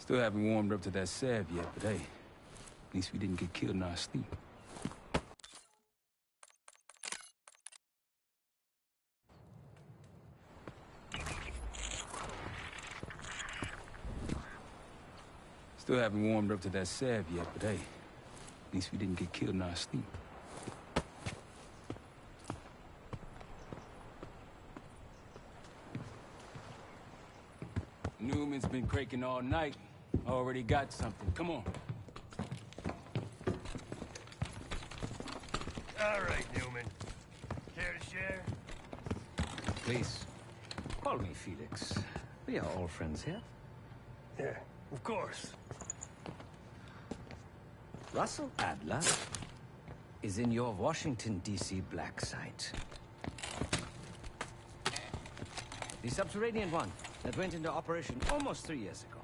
Still haven't warmed up to that salve yet, but hey, at least we didn't get killed in our sleep. Still haven't warmed up to that salve yet, but hey, at least we didn't get killed in our sleep. Newman's been cranking all night. Already got something. Come on. All right, Newman. Care to share? Please, call me Felix. We are all friends here. Yeah, of course. Russell Adler is in your Washington, D.C. black site. The subterranean one that went into operation almost 3 years ago.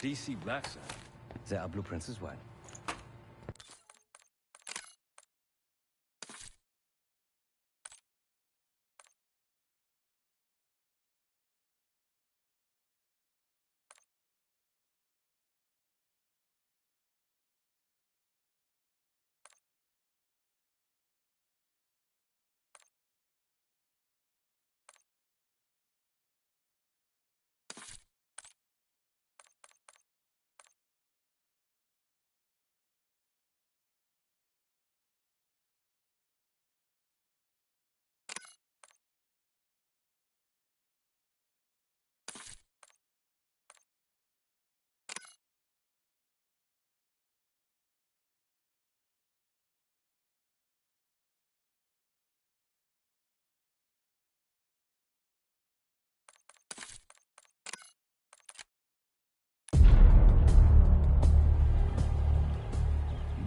DC Blackside. There are blueprints as well.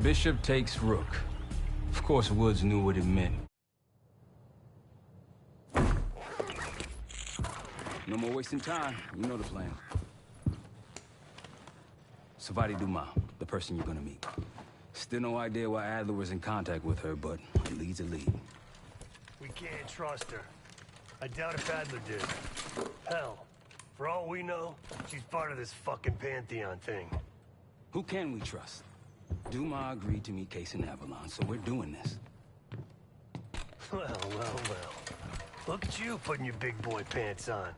Bishop takes Rook. Of course, Woods knew what it meant. No more wasting time. You know the plan. Savati Dumas, the person you're gonna meet. Still no idea why Adler was in contact with her, but a lead's a lead. We can't trust her. I doubt if Adler did. Hell, for all we know, she's part of this fucking Pantheon thing. Who can we trust? Dumas agreed to meet Case in Avalon, so we're doing this. Well. Look at you putting your big boy pants on.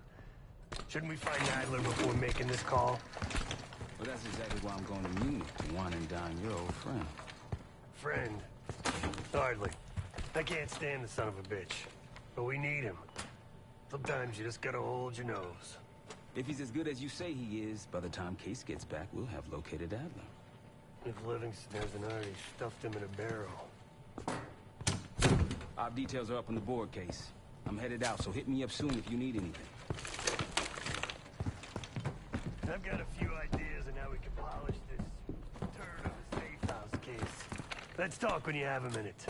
Shouldn't we find Adler before making this call? Well, that's exactly why I'm going to Munich to wine and dine your old friend. Friend? Hardly. I can't stand the son of a bitch. But we need him. Sometimes you just gotta hold your nose. If he's as good as you say he is, by the time Case gets back, we'll have located Adler. If Livingston hasn't already stuffed him in a barrel. Our details are up on the board, Case. I'm headed out, so hit me up soon if you need anything. I've got a few ideas on how we can polish this turd of a safe house case. Let's talk when you have a minute.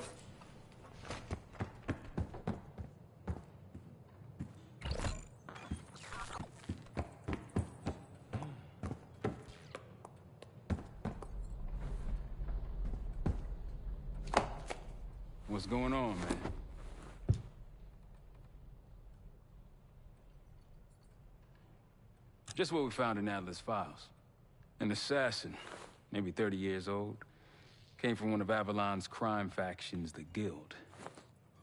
What's going on, man? Just what we found in Adler's files. An assassin, maybe 30 years old, came from one of Avalon's crime factions, the Guild.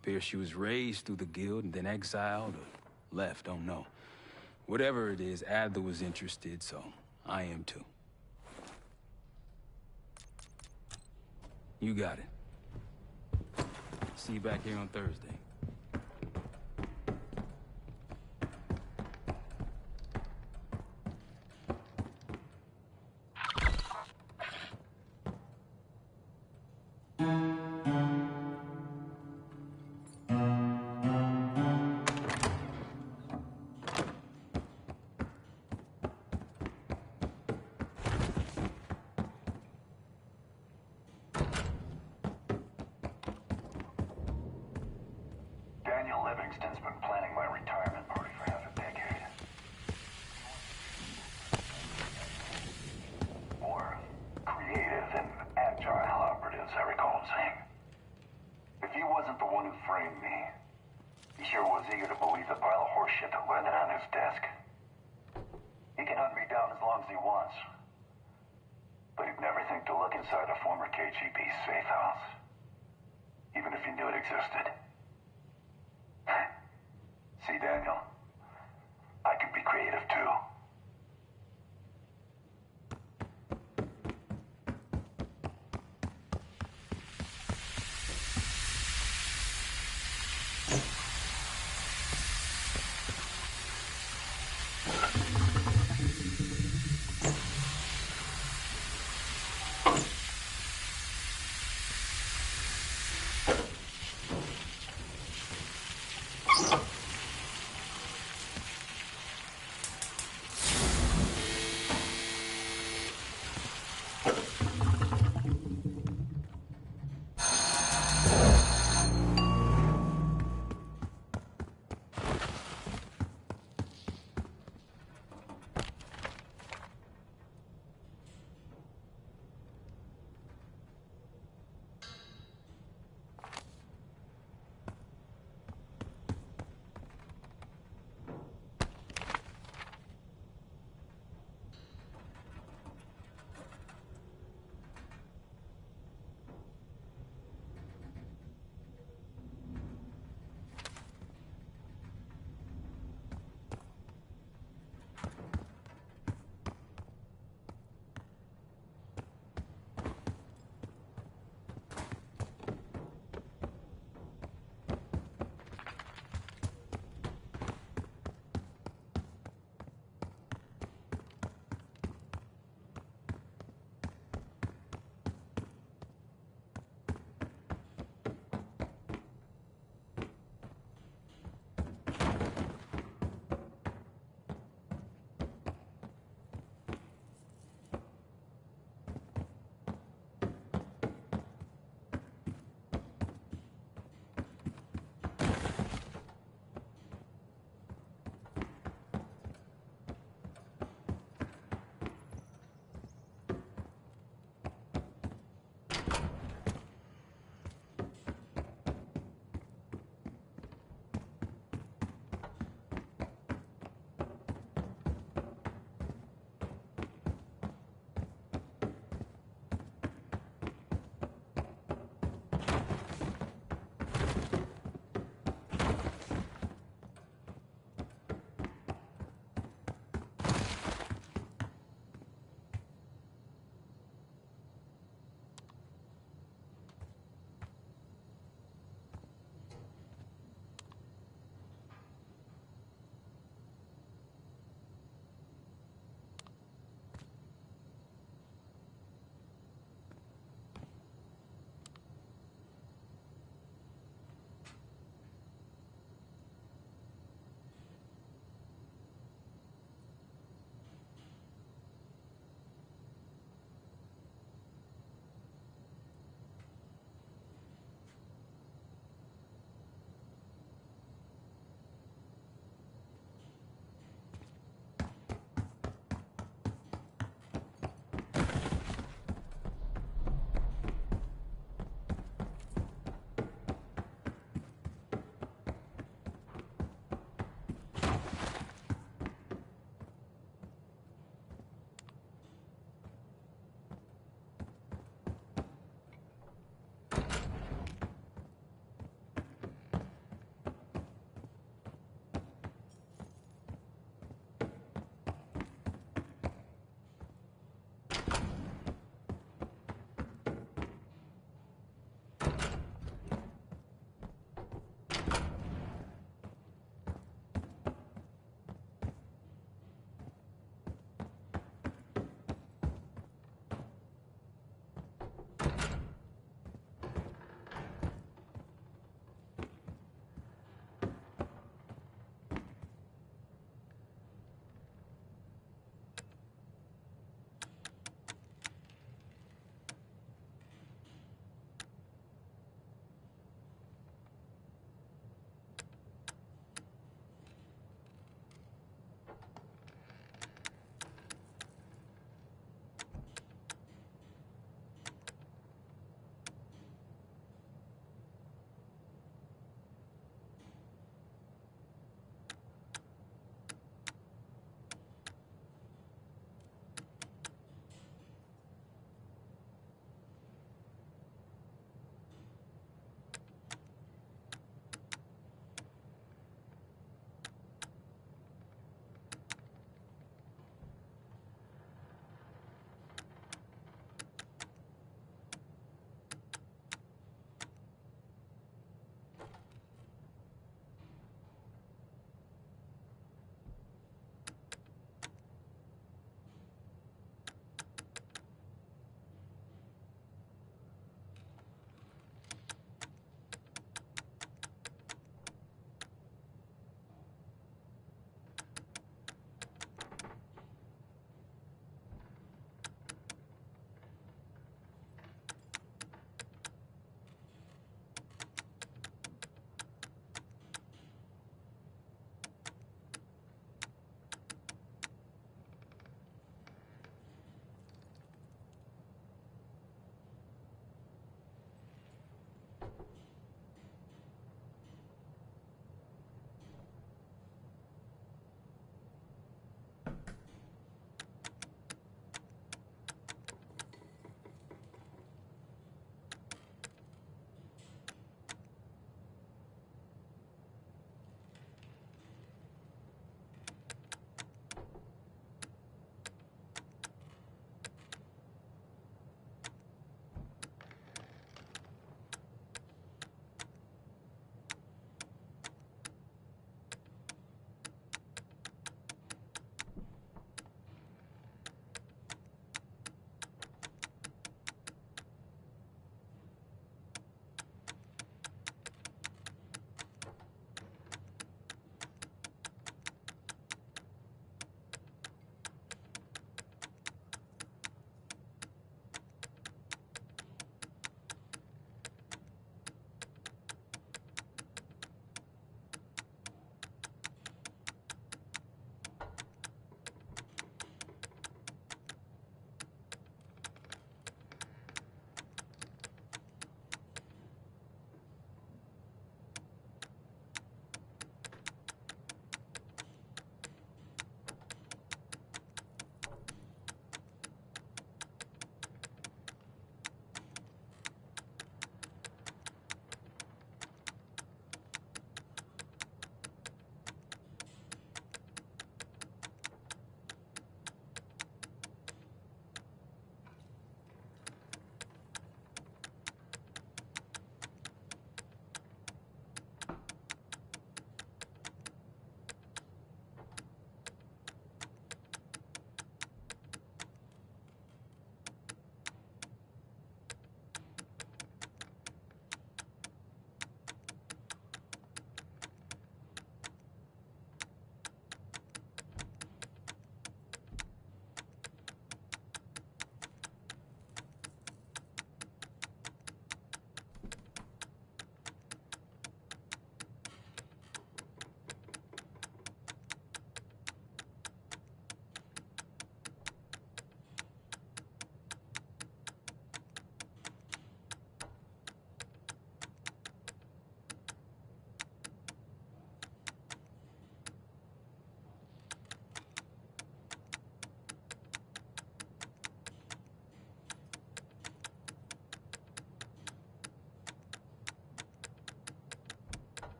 Appears she was raised through the Guild and then exiled or left, don't know. Whatever it is, Adler was interested, so I am too. You got it. See you back here on Thursday. ones he wants. But he'd never think to look inside a former KGB safe house. Even if he knew it existed. See, Daniel, I can be creative too.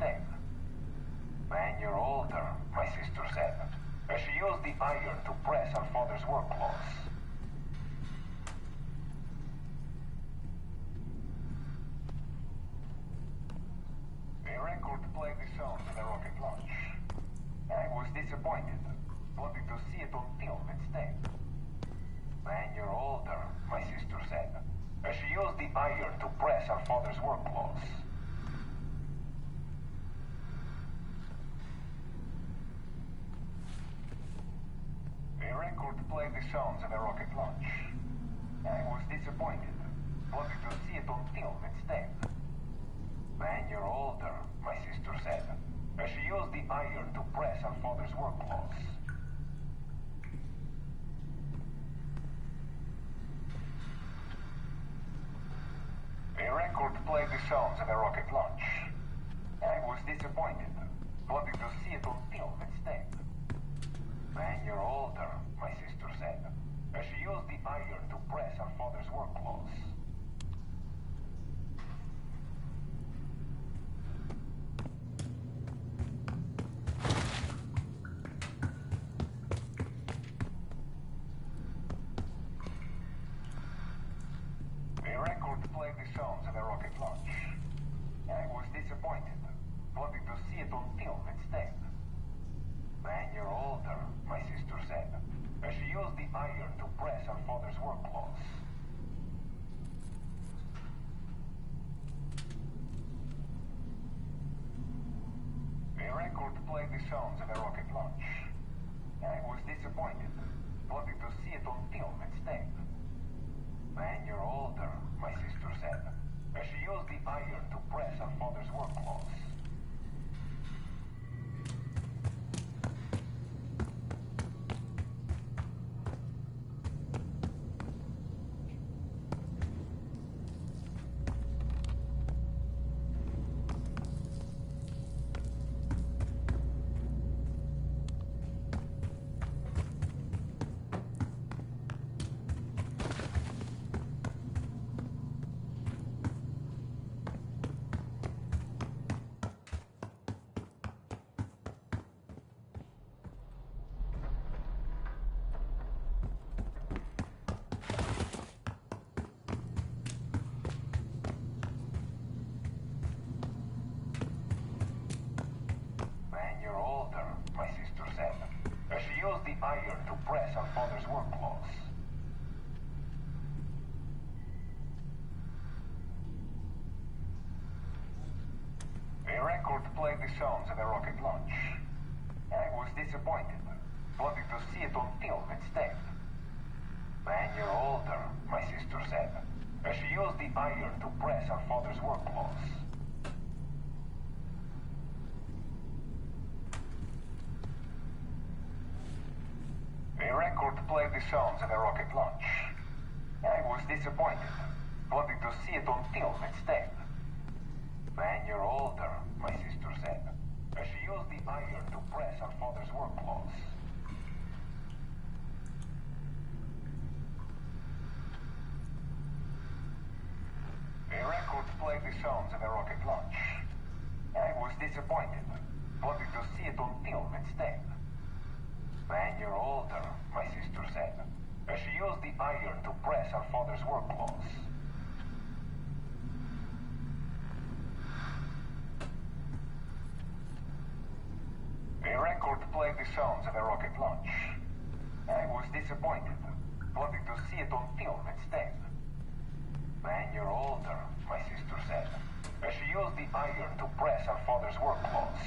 instead. When you're older, my sister said, as she used the iron to press her father's work clothes. A record played the sound of a rocket launch. I was disappointed, wanting to see it on film instead. When you're older, my sister said, as she used the iron to press her father's work clothes. A record played the sounds of a rocket launch. I was disappointed, wanting to see it on film instead. When you're older, my sister said, as she used the iron to press her father's work clothes. A record played the sounds of a rocket launch. I was disappointed, wanting to see it on film instead. When you're older, my sister said, as she used the iron to press her father's work clothes. A record played the sounds of a rocket launch. I was disappointed, wanting to see it on film instead. When you're older, my sister said, as she used the iron to press her father's work clothes. A record played the sounds of a rocket launch. I was disappointed, wanting to see it on film instead. When you're older, my sister said, as she used the iron to press her father's work clothes. My sister said, as she used the iron to press her father's work clothes. A record played the sounds of a rocket launch. I was disappointed, wanting to see it on film instead. When you're older, my sister said, as she used the iron to press her father's work clothes. A record played the sounds of a rocket launch. I was disappointed, wanting to see it on film instead. When you're older, my sister said, as she used the iron to press her father's work clothes. A record played the sounds of a rocket launch. I was disappointed, wanting to see it on film instead. When you're older, my sister said, as she used the iron to press her father's work clothes. A record played the sounds of a rocket launch. I was disappointed, wanting to see it on film instead. When you're older, my sister said, as she used the iron to press her father's work clothes.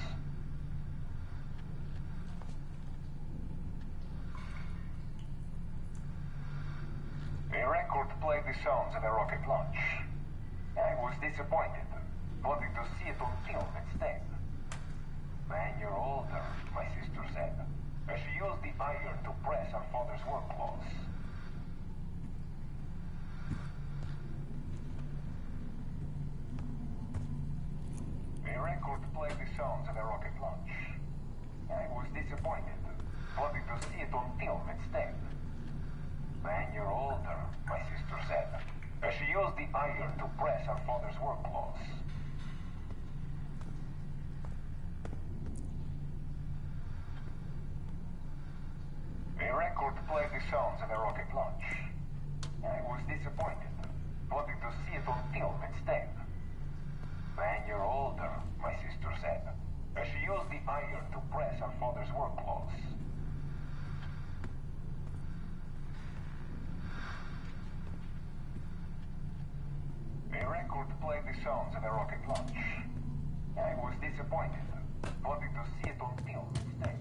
A record played the sounds of a rocket launch. I was disappointed, wanting to see it on film instead. When you're older, my sister said, as she used the iron to press her father's work clothes. A record played the sounds of a rocket launch. I was disappointed, wanting to see it on film instead. When you're older, my sister said, as she used the iron to press her father's work clothes. play the sounds of a rocket launch. I was disappointed, wanting to see it on film instead. When you're older, my sister said, as she used the iron to press her father's work clothes. A record played the sounds of a rocket launch. I was disappointed, wanting to see it on film instead.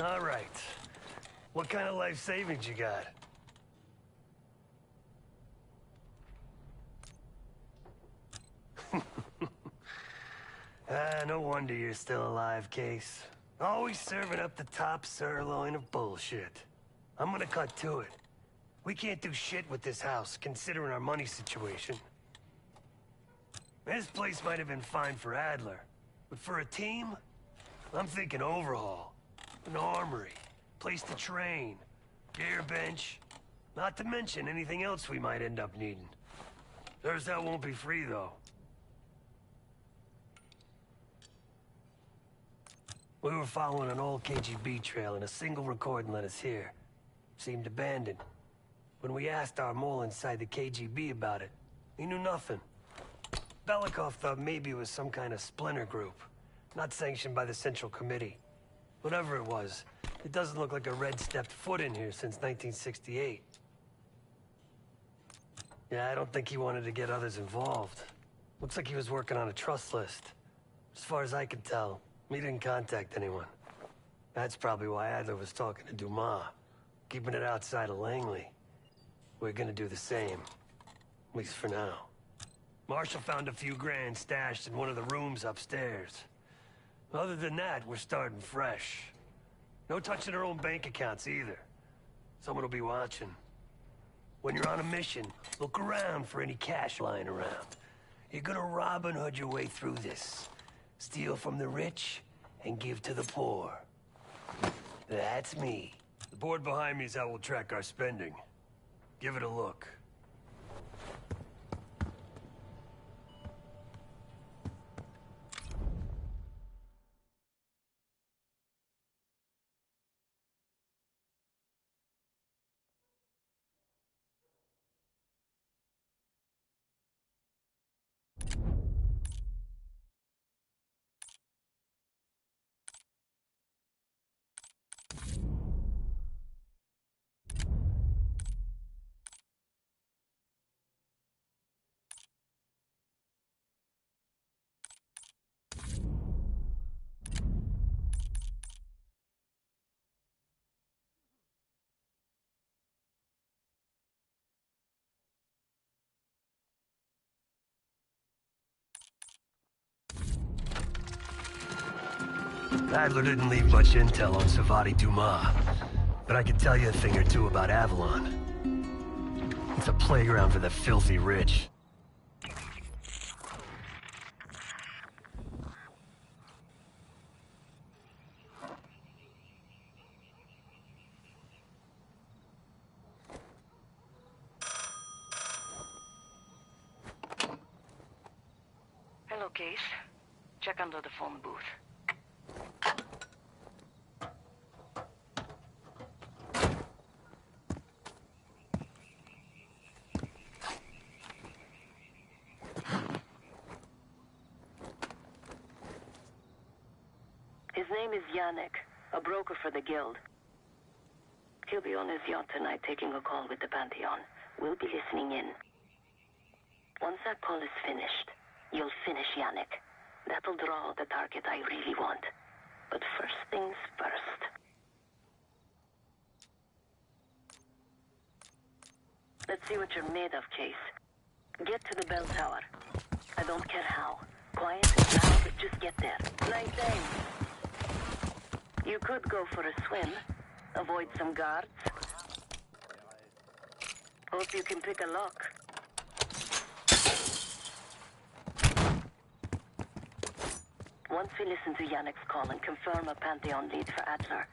All right. What kind of life savings you got? No wonder you're still alive, Case. Always serving up the top sirloin of bullshit. I'm gonna cut to it. We can't do shit with this house, considering our money situation. This place might have been fine for Adler, but for a team, I'm thinking overhaul. An armory, place to train, gear bench, not to mention anything else we might end up needing. There's that won't be free, though. We were following an old KGB trail and a single recording led us here. Seemed abandoned. When we asked our mole inside the KGB about it, he knew nothing. Belikov thought maybe it was some kind of splinter group, not sanctioned by the Central Committee. Whatever it was, it doesn't look like a Red stepped foot in here since 1968. Yeah, I don't think he wanted to get others involved. Looks like he was working on a trust list. As far as I can tell, he didn't contact anyone. That's probably why Adler was talking to Dumas, keeping it outside of Langley. We're gonna do the same, at least for now. Marshall found a few grand stashed in one of the rooms upstairs. Other than that, we're starting fresh. No touching our own bank accounts either. Someone will be watching. When you're on a mission, look around for any cash lying around. You're gonna Robin Hood your way through this. Steal from the rich and give to the poor. That's me. The board behind me is how we'll track our spending. Give it a look. Adler didn't leave much intel on Savati Dumas, but I could tell you a thing or two about Avalon. It's a playground for the filthy rich. Hello, Case. Check under the phone booth. His name is Yannick, a broker for the Guild. He'll be on his yacht tonight taking a call with the Pantheon. We'll be listening in. Once that call is finished, you'll finish Yannick. That'll draw the target I really want. But first things first. Let's see what you're made of, Case. Get to the bell tower. I don't care how. Quiet and loud, but just get there. Nice aim. You could go for a swim. Avoid some guards. Hope you can pick a lock. Once we listen to Yannick's call and confirm a Pantheon lead for Adler,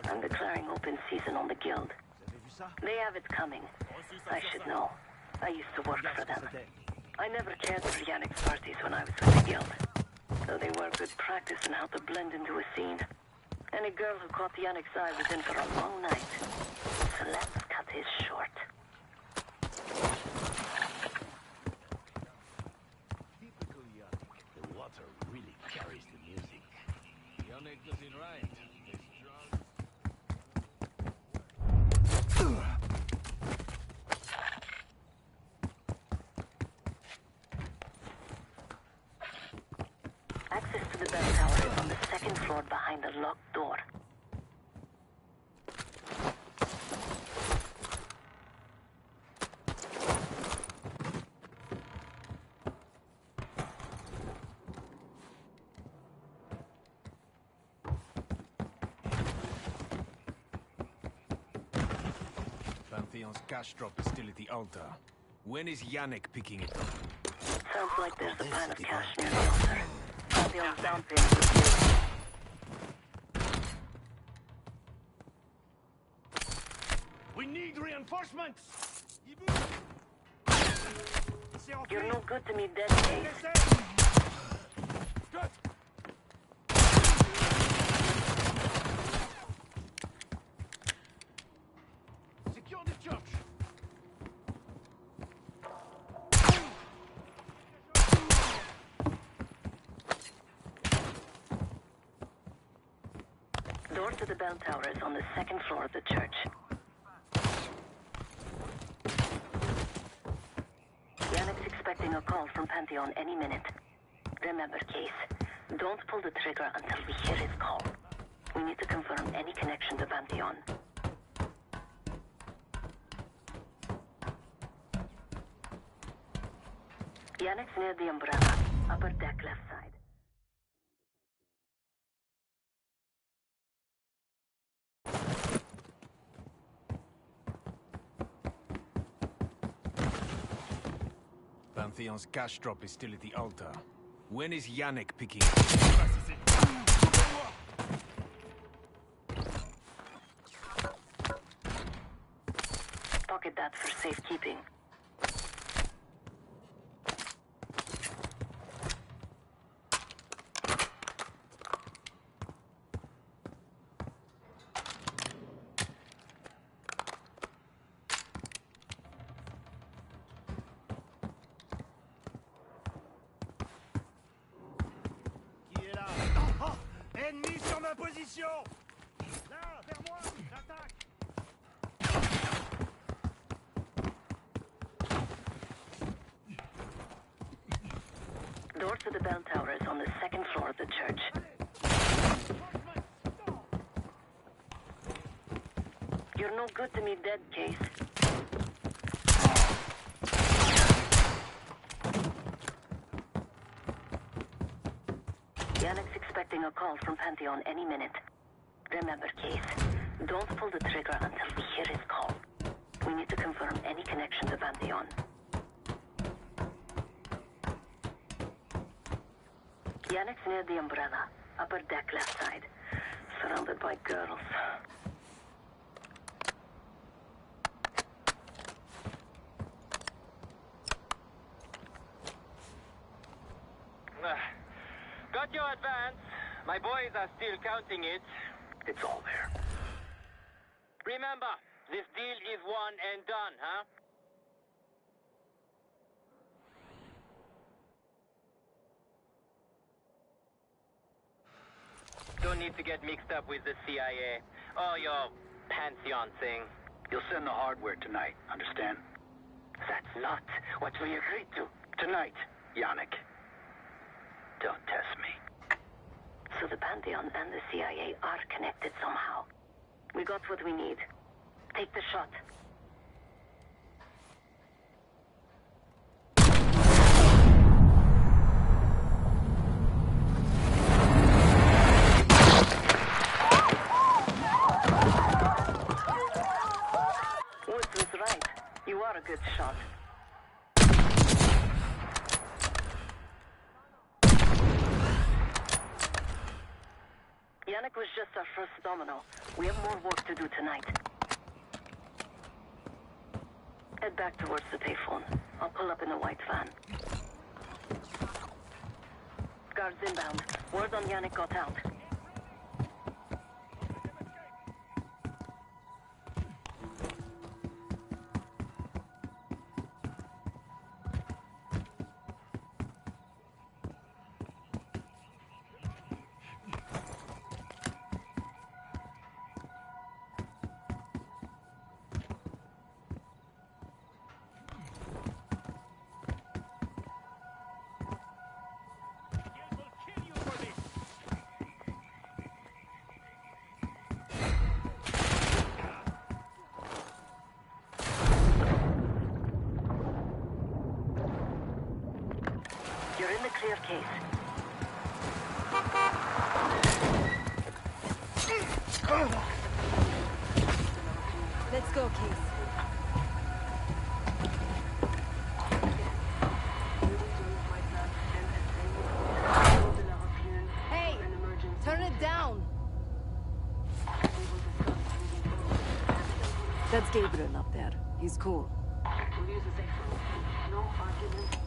I'm declaring open season on the Guild. They have it coming. I should know. I used to work for them. I never cared for Yannick's parties when I was with the Guild, though they were good practice in how to blend into a scene. Any girl who caught Yannick's eye was in for a long night. So let's cut his short. Typical Yannick. The water really carries the music. Yannick does it right. He's drunk. Access to the bell tower is on the second floor behind a locked door. Pantheon's cash drop is still at the altar. When is Yannick picking it up? Sounds like there's a pile of cash near the altar. Pantheon's down payment is due. We need reinforcements! You're no good to me, dead case. Good! Secure the church! Door to the bell tower is on the second floor of the church. Yannick's expecting a call from Pantheon any minute. Remember, Case, don't pull the trigger until we hear his call. We need to confirm any connection to Pantheon. Yannick's near the umbrella, upper deck left side. Pantheon's cash drop is still at the altar. When is Yannick picking it up? Pocket that for safekeeping. Qui est là? Ennemi sur ma position! Là, vers moi! J'attaque! Door to the bell tower is on the second floor of the church. You're no good to me, dead case. Yannick's expecting a call from Pantheon any minute. Remember, Case, don't pull the trigger until we hear his call. We need to confirm any connection to Pantheon. Yannick's near the umbrella, upper deck left side, surrounded by girls. Got your advance. My boys are still counting it. It's all there. Remember, this deal is one and done, huh? Don't need to get mixed up with the CIA or your Pantheon thing. You'll send the hardware tonight, understand? That's not what we agreed to. Tonight, Yannick. Don't test me. So the Pantheon and the CIA are connected somehow. We got what we need. Take the shot. Woods was right. You are a good shot. Yannick was just our first domino. We have more work to do tonight. Head back towards the payphone. I'll pull up in a white van. Guards inbound. Word on Yannick got out. You're in the clear, Case. Let's go, Case. That's Gabriel up there. He's cool. No argument.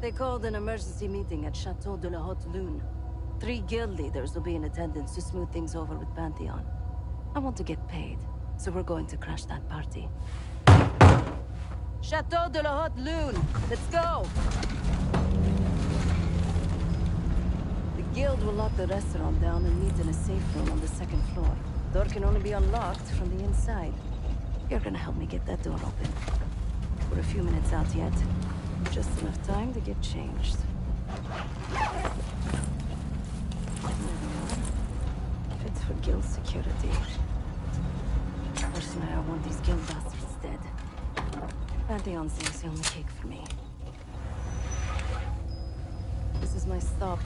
They called an emergency meeting at Chateau de la Haute Lune. 3 guild leaders will be in attendance to smooth things over with Pantheon. I want to get paid, so we're going to crash that party. Chateau de la Haute Lune! Let's go! The guild will lock the restaurant down and meet in a safe room on the 2nd floor. Door can only be unlocked from the inside. You're gonna help me get that door open. We're a few minutes out yet. Just enough time to get changed. Fits for guild security. Personally, I want these guild bastards dead. Pantheon's the icing on the cake for me. This is my stop.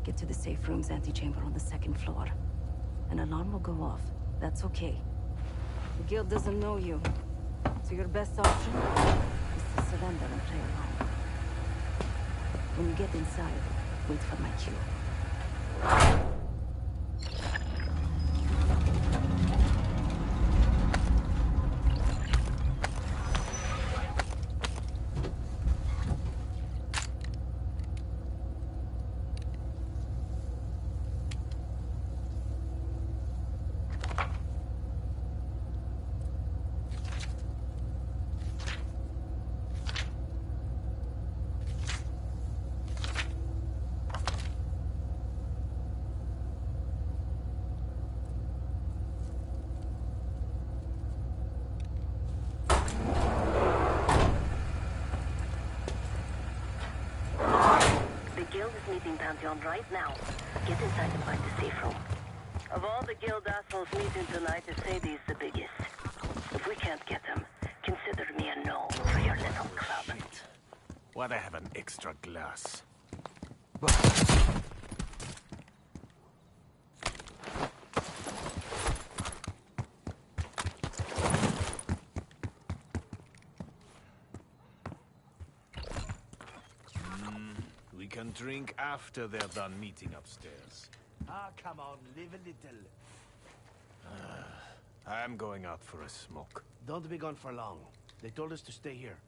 Get to the safe room's antechamber on the 2nd floor. An alarm will go off. That's okay. The guild doesn't know you. So your best option is to surrender and play along. When you get inside, wait for my cue. Pantheon right now. Get inside and find the safe room. Of all the guild assholes meeting tonight, Sadie's the biggest. If we can't get them, consider me a no for your little club. Why'd I have an extra glass? We can drink after they're done meeting upstairs. Ah, come on, live a little. I'm going out for a smoke. Don't be gone for long. They told us to stay here.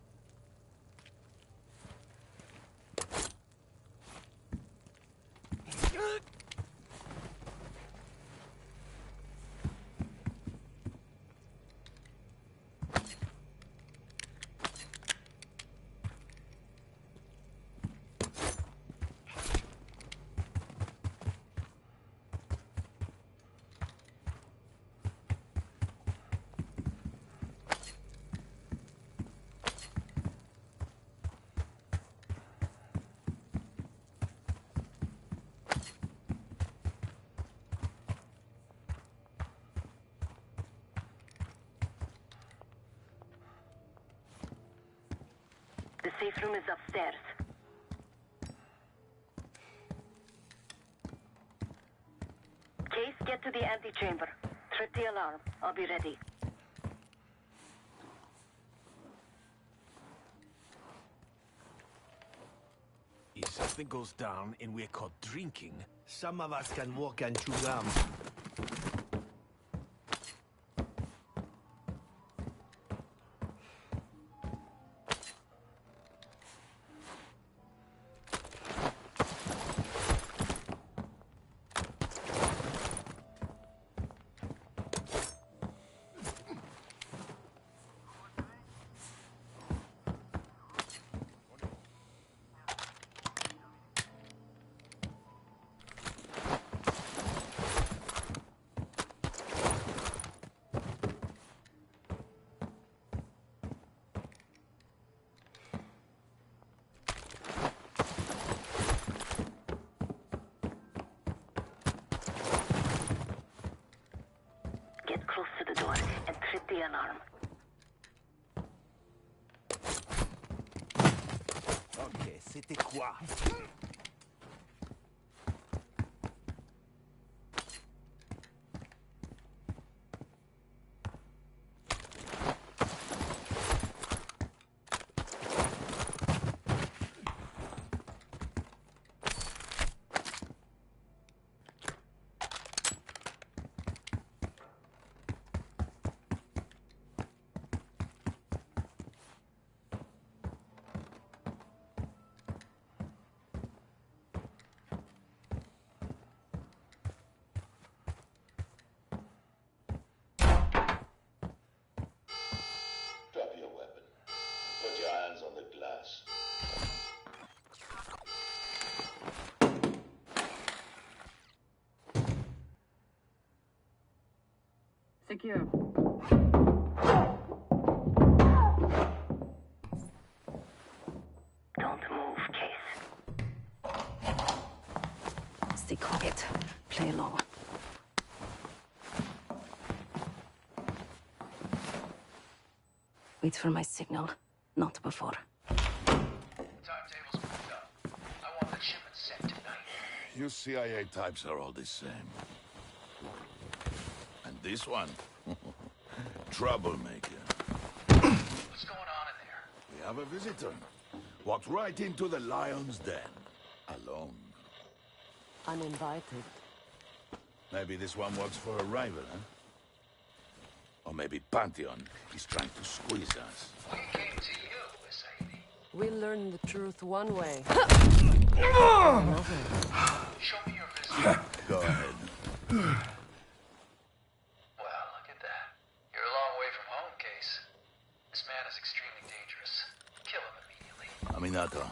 The safe room is upstairs. Case, get to the antechamber. Trip the alarm. I'll be ready. If something goes down and we're caught drinking... Some of us can walk and chew gum. Get close to the door and trip the alarm. Ok, c'était quoi? Secure. Don't move, Case. Stay quiet. Play along. Wait for my signal. Not before. Timetable's moved up. I want the shipment sent tonight. You CIA types are all the same. And this one? Troublemaker. What's going on in there? We have a visitor. Walked right into the lion's den. Alone. Uninvited. Maybe this one works for a rival, huh? Or maybe Pantheon is trying to squeeze us. We came to you, Sadie. We learn the truth one way. Show me your visitor. Go ahead. Well, look at that. You're a long way from home, Case. This man is extremely dangerous. Kill him immediately. Aminato.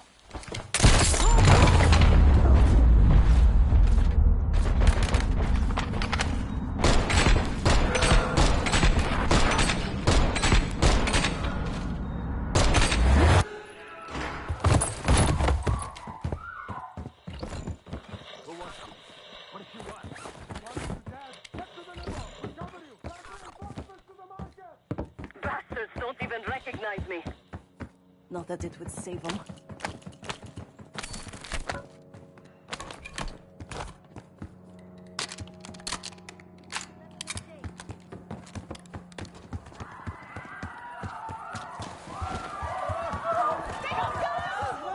Bastards don't even recognize me. Not that it would save them.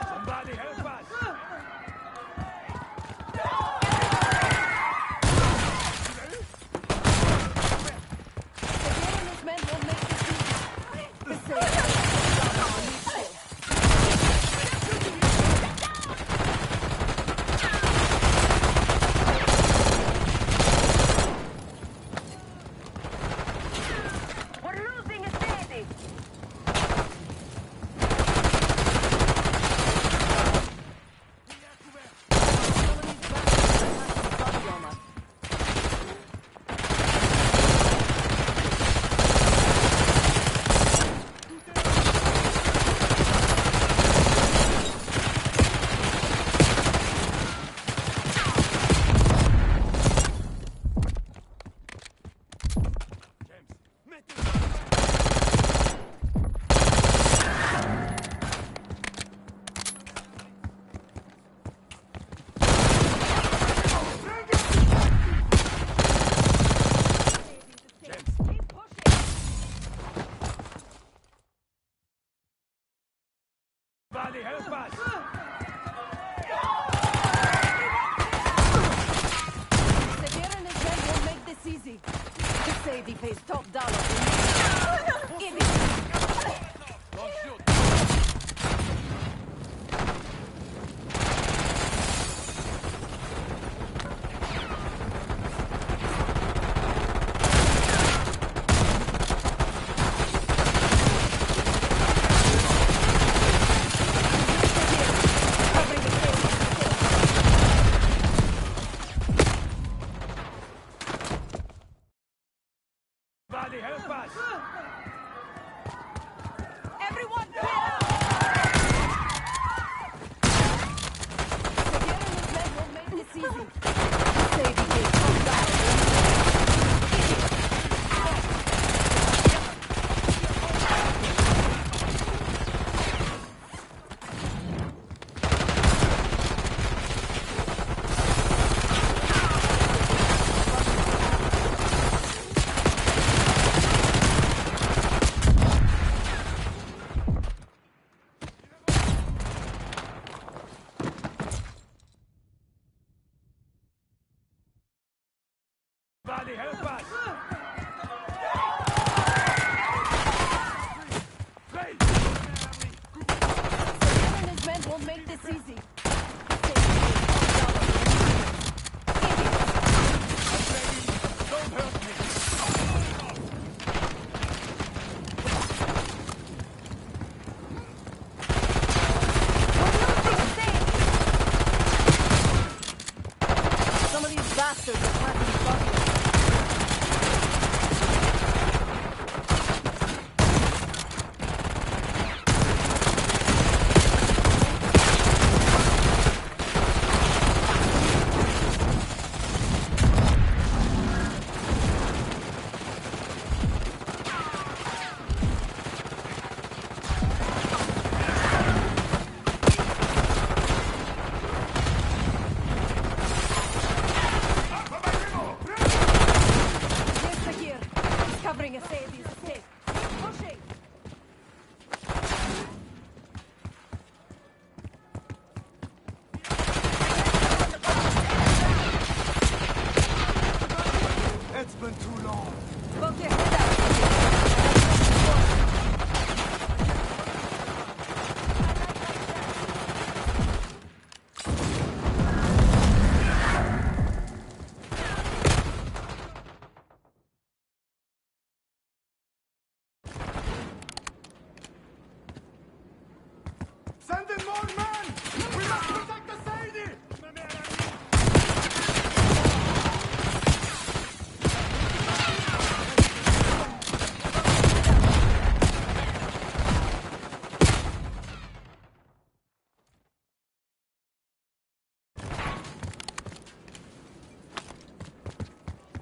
Somebody help us! more men! We must protect the Sadie!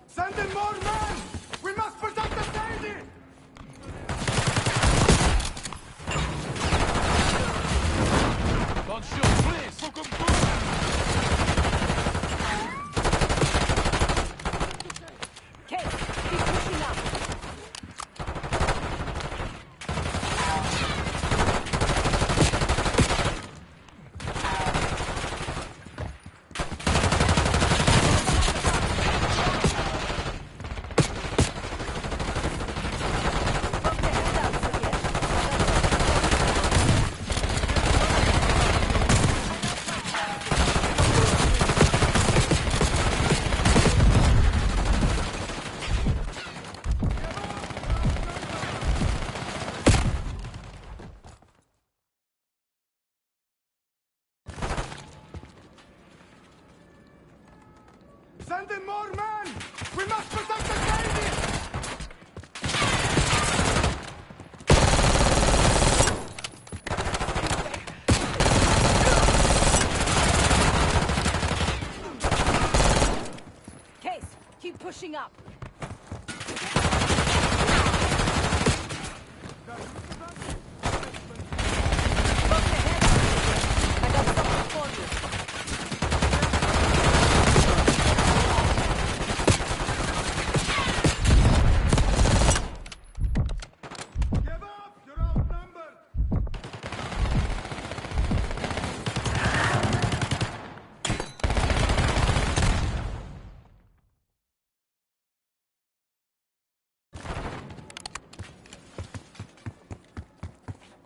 Send in more men! We must protect the Sadie! Don't shoot, please! Kate, keep pushing up. Send in more men! We must protect the Sadie! Case, keep pushing up. I got something for you. Give up! You're outnumbered!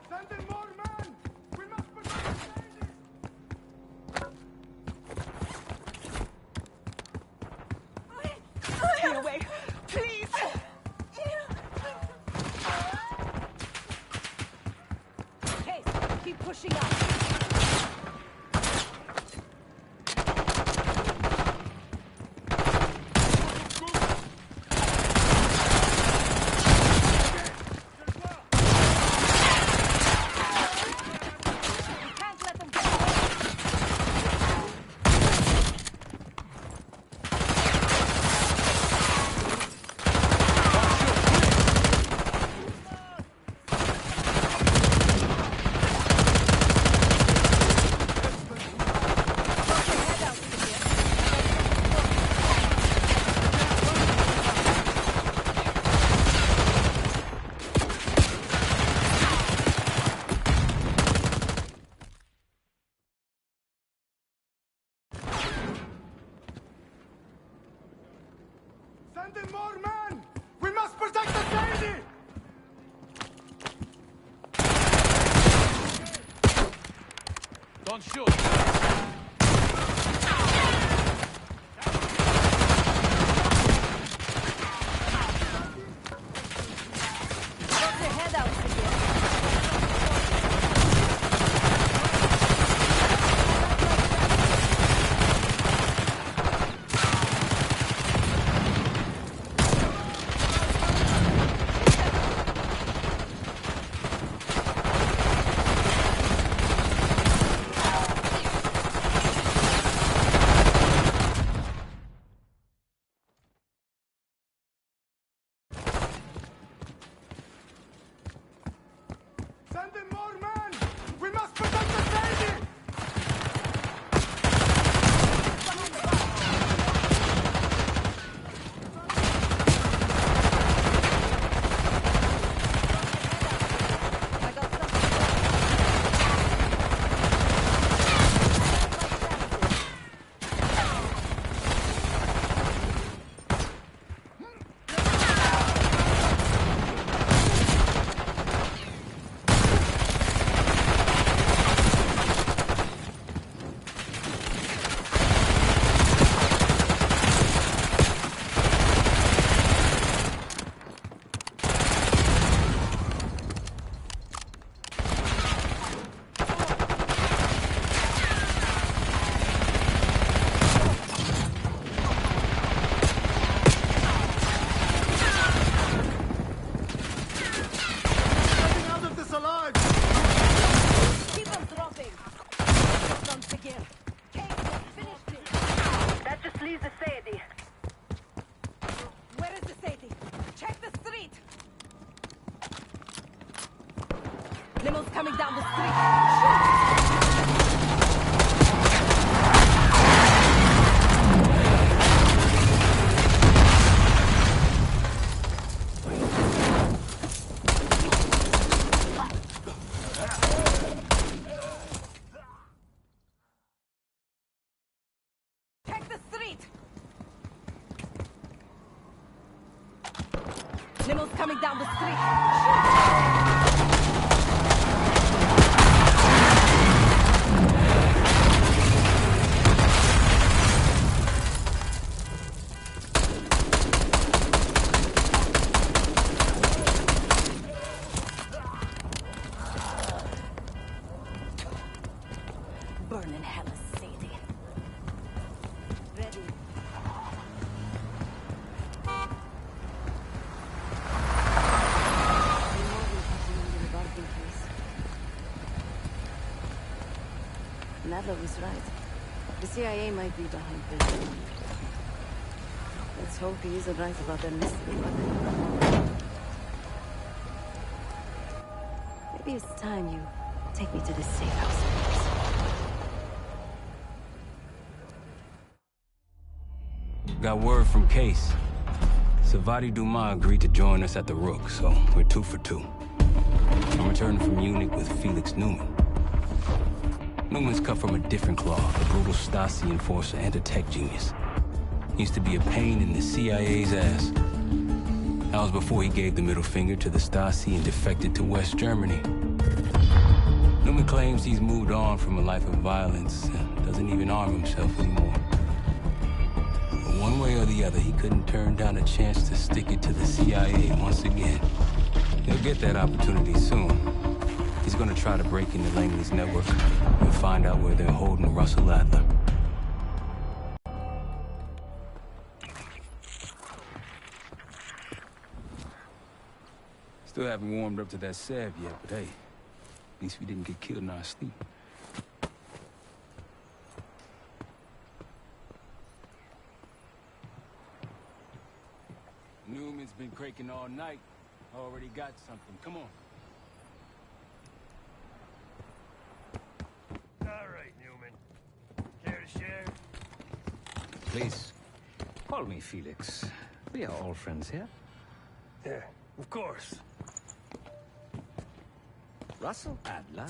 Send in more men! We must protect the Sadie! Stay away, please. Case, keep pushing up. We can't let them go. Send in more men! We must protect the Sadie! Don't shoot! Drop your head out again. Limo's coming down the street. Take the street. Limo's coming down the street. Burn in hell, Sadie. Ready. Nadler was right. The CIA might be behind this. Let's hope he isn't right about that mystery weapon. Maybe it's time you take me to the safe house. Got word from Case. Savati Dumas agreed to join us at the Rook, so we're 2 for 2. I'm returning from Munich with Felix Neumann. Newman's cut from a different cloth, a brutal Stasi enforcer and a tech genius. He used to be a pain in the CIA's ass. That was before he gave the middle finger to the Stasi and defected to West Germany. Newman claims he's moved on from a life of violence and doesn't even arm himself anymore. But one way or the other, he couldn't turn down a chance to stick it to the CIA once again. He'll get that opportunity soon. He's gonna try to break into Langley's network and find out where they're holding Russell Adler. Still haven't warmed up to that salve yet, but hey, at least we didn't get killed in our sleep. Newman's been cranking all night. Already got something. Come on. All right, Newman. Care to share? Please, call me Felix. We are all friends here. Yeah, of course. Russell Adler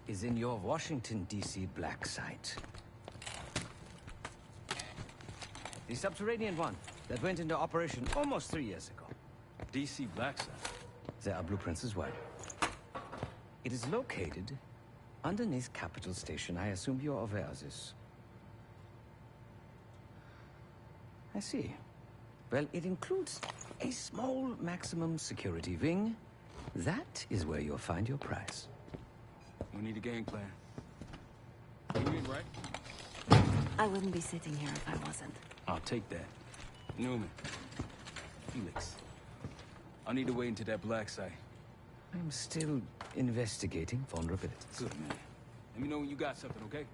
is in your Washington, D.C. black site. The subterranean one that went into operation almost 3 years ago. DC black site? There are blueprints as well. It is located underneath Capitol Station. I assume you're aware of this. I see. Well, it includes a small maximum security wing. That is where you'll find your prize. We need a game plan. You in, right? I wouldn't be sitting here if I wasn't. I'll take that. Newman. Felix. I need to wait into that black site. I'm still investigating vulnerabilities. Good, man. Let me know when you got something, okay?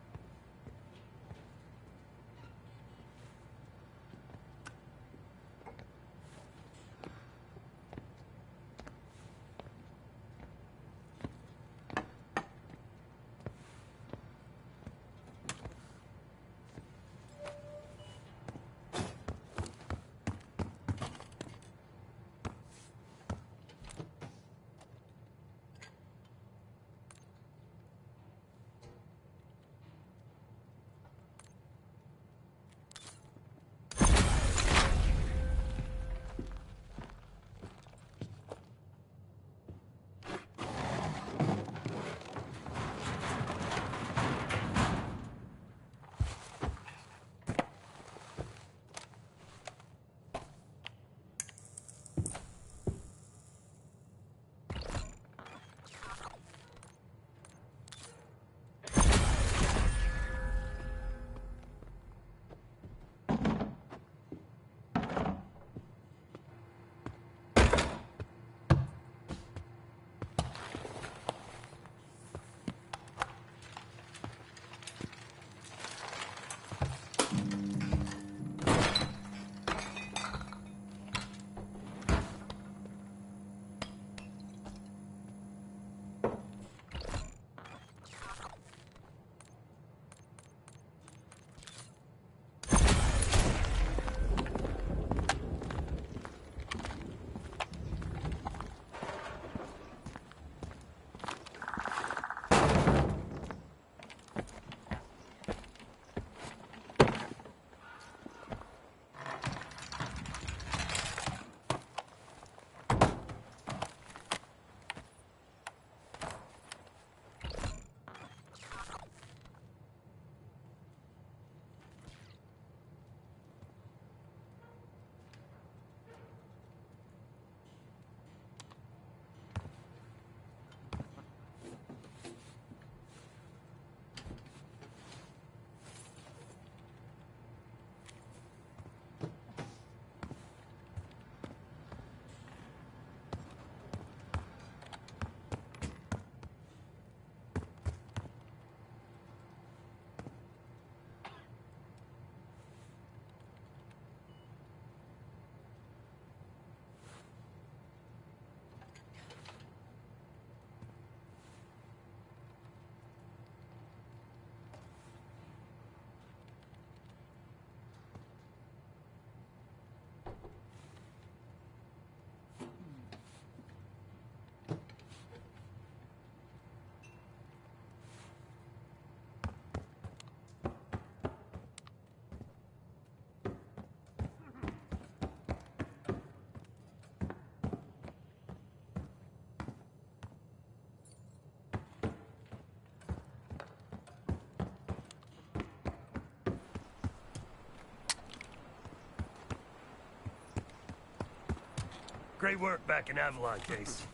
Great work back in Avalon, Case.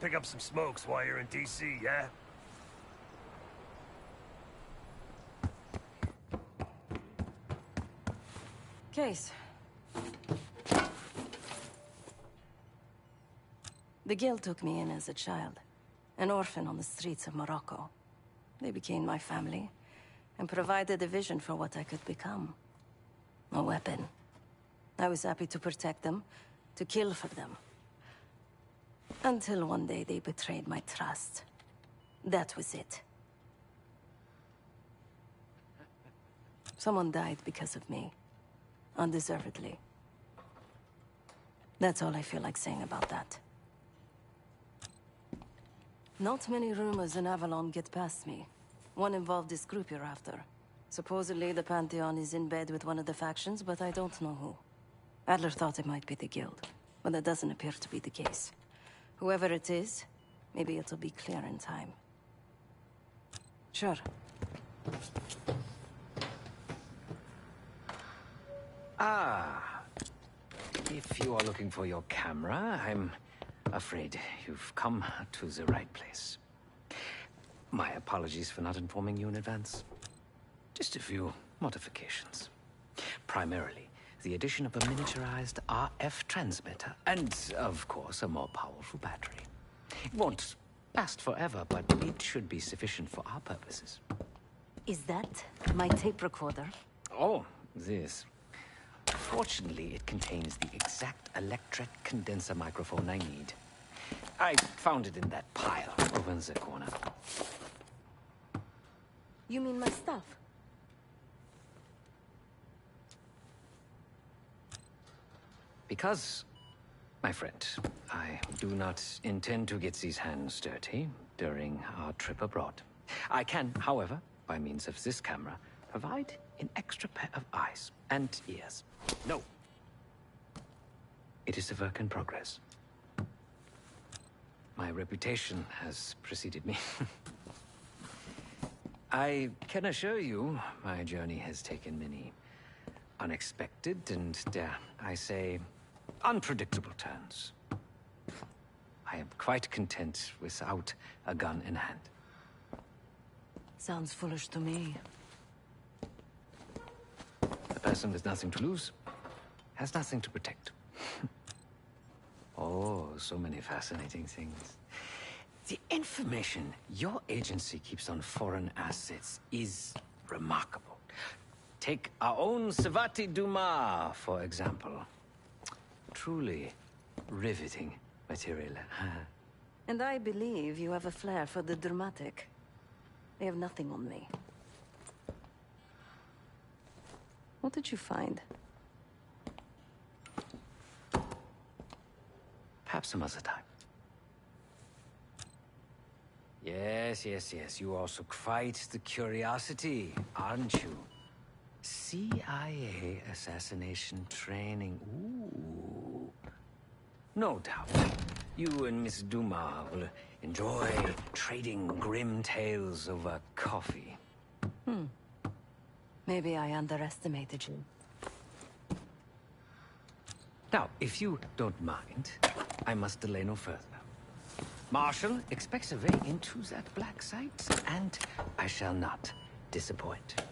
Pick up some smokes while you're in D.C., yeah? Case. The Guild took me in as a child, an orphan on the streets of Morocco. They became my family, and provided a vision for what I could become. A weapon. I was happy to protect them, to kill for them. Until one day they betrayed my trust. That was it. Someone died because of me. Undeservedly. That's all I feel like saying about that. Not many rumors in Avalon get past me. One involved this group you're after. Supposedly the Pantheon is in bed with one of the factions, but I don't know who. Adler thought it might be the Guild, but that doesn't appear to be the case. Whoever it is, maybe it'll be clear in time. Sure. Ah. If you are looking for your camera, I'm afraid you've come to the right place. My apologies for not informing you in advance. Just a few modifications. Primarily, the addition of a miniaturized RF transmitter, and, of course, a more powerful battery. It won't last forever, but it should be sufficient for our purposes. Is that my tape recorder? Oh, this. Fortunately, it contains the exact electret condenser microphone I need. I found it in that pile over in the corner. You mean my stuff? Because, my friend, I do not intend to get these hands dirty during our trip abroad. I can, however, by means of this camera, provide an extra pair of eyes and ears. No. It is a work in progress. My reputation has preceded me. I can assure you, my journey has taken many unexpected and, dare I say, unpredictable turns. I am quite content without a gun in hand. Sounds foolish to me. A person with nothing to lose has nothing to protect. Oh, so many fascinating things. The information your agency keeps on foreign assets is remarkable. Take our own Savati Dumas, for example. Truly riveting material. And I believe you have a flair for the dramatic. They have nothing on me. What did you find? Perhaps some other time. Yes. You are also quite the curiosity, aren't you? CIA assassination training. Ooh. No doubt. You and Miss Dumas will enjoy trading grim tales over coffee. Maybe I underestimated you. Now, if you don't mind, I must delay no further. Marshall expects a way into that black site, and I shall not disappoint.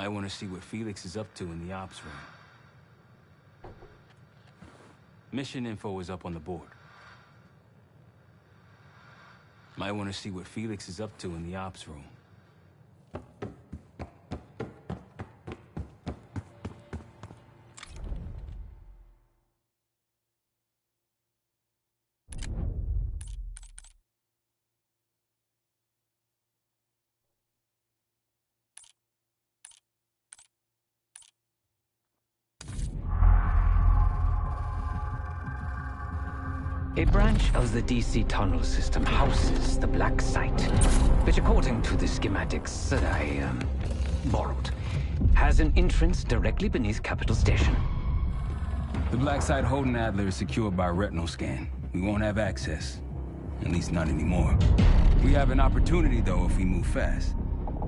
Might want to see what Felix is up to in the ops room. Mission info is up on the board. Might want to see what Felix is up to in the ops room. A branch of the DC tunnel system houses the Black Site, which according to the schematics that I, borrowed, has an entrance directly beneath Capital Station. The Black Site holding Adler is secured by retinal scan. We won't have access. At least not anymore. We have an opportunity, though, if we move fast.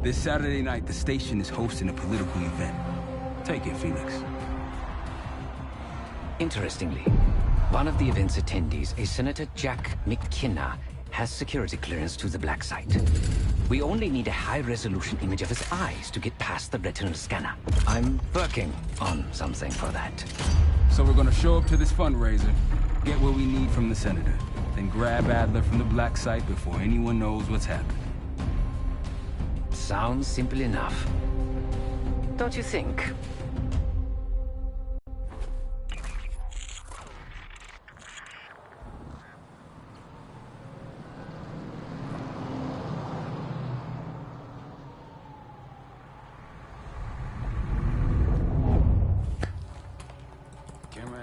This Saturday night, the station is hosting a political event. Take it, Felix. Interestingly, one of the event's attendees, a Senator Jack McKenna, has security clearance to the Black Site. We only need a high-resolution image of his eyes to get past the retinal scanner. I'm working on something for that. So we're gonna show up to this fundraiser, get what we need from the Senator, then grab Adler from the Black Site before anyone knows what's happening. Sounds simple enough. Don't you think?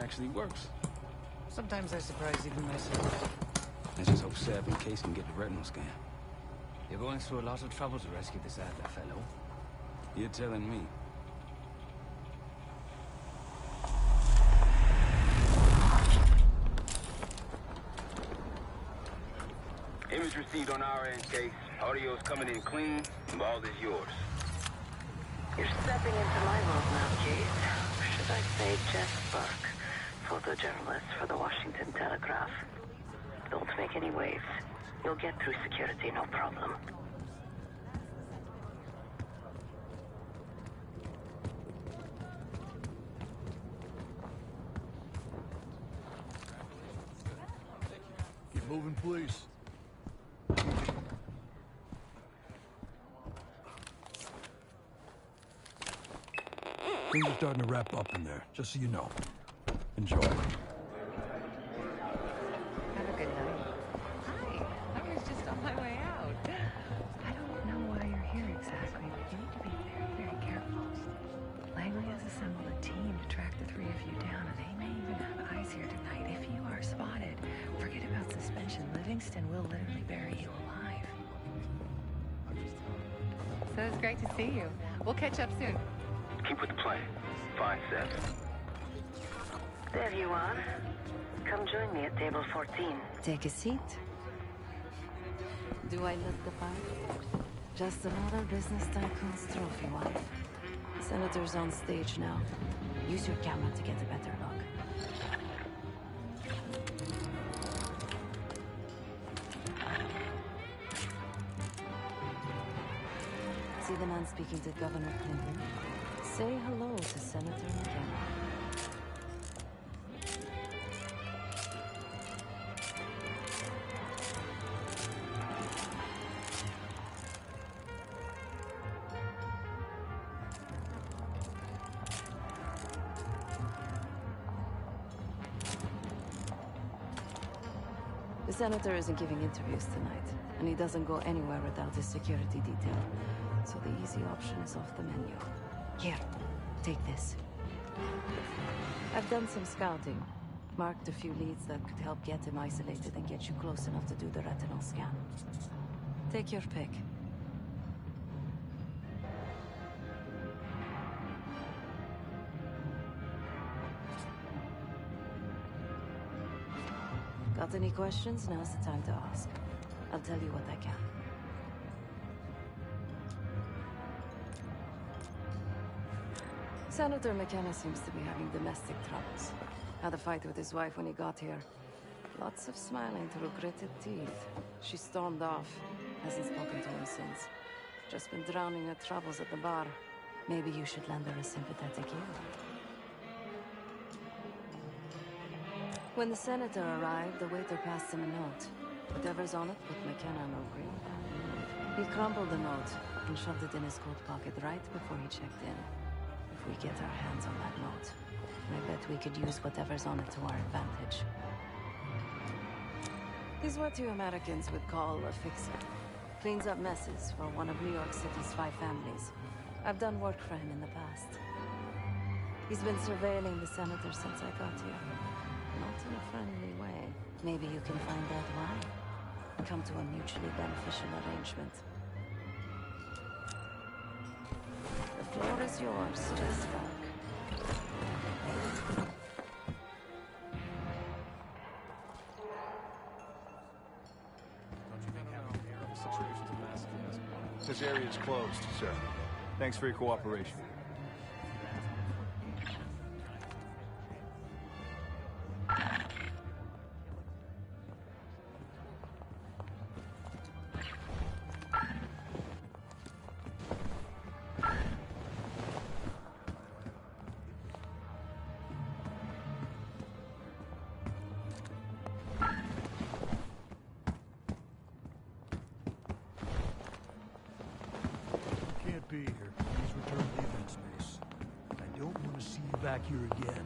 Actually works. Sometimes I surprise even myself. I just hope Seb and Case can get the retinal scan. You're going through a lot of trouble to rescue this Adler fellow. You're telling me. Image received on our end, Case. Audio's coming in clean. The ball is yours. You're stepping into my world now, Case. Should I say Jeff Burke? Photojournalist for the Washington Telegraph. Don't make any waves. You'll get through security, no problem. Keep moving, please. Things are starting to wrap up in there, just so you know. Enjoy. Have a good night. Hi. I was just on my way out. I don't know why you're here exactly, but you need to be very, very careful. Langley has assembled a team to track the three of you down, and they may even have eyes here tonight. If you are spotted, forget about suspension. Livingston will literally bury you alive. So it's great to see you. We'll catch up soon. Keep with the plan. Fine, Seth. There you are. Come join me at table 14. Take a seat. Do I lift the fight? Just another business tycoon's trophy wife. Senator's on stage now. Use your camera to get a better look. See the man speaking to Governor Clinton? Say hello to Senator McKenna. The Senator isn't giving interviews tonight, and he doesn't go anywhere without his security detail. So the easy option is off the menu. Here, take this. I've done some scouting. Marked a few leads that could help get him isolated and get you close enough to do the retinal scan. Take your pick. Got any questions? Now's the time to ask. I'll tell you what I can. Senator McKenna seems to be having domestic troubles. Had a fight with his wife when he got here. Lots of smiling through gritted teeth. She stormed off. Hasn't spoken to him since. Just been drowning her troubles at the bar. Maybe you should lend her a sympathetic ear. When the senator arrived, the waiter passed him a note. Whatever's on it put McKenna on no green. He crumpled the note and shoved it in his coat pocket right before he checked in. If we get our hands on that note, I bet we could use whatever's on it to our advantage. He's what you Americans would call a fixer. Cleans up messes for one of New York City's 5 families. I've done work for him in the past. He's been surveilling the senator since I got here. Not in a friendly way. Maybe you can find out why. And come to a mutually beneficial arrangement. The floor is yours, Jessica. This area is closed, sir. Thanks for your cooperation. Be here. Please return to the event space. I don't want to see you back here again.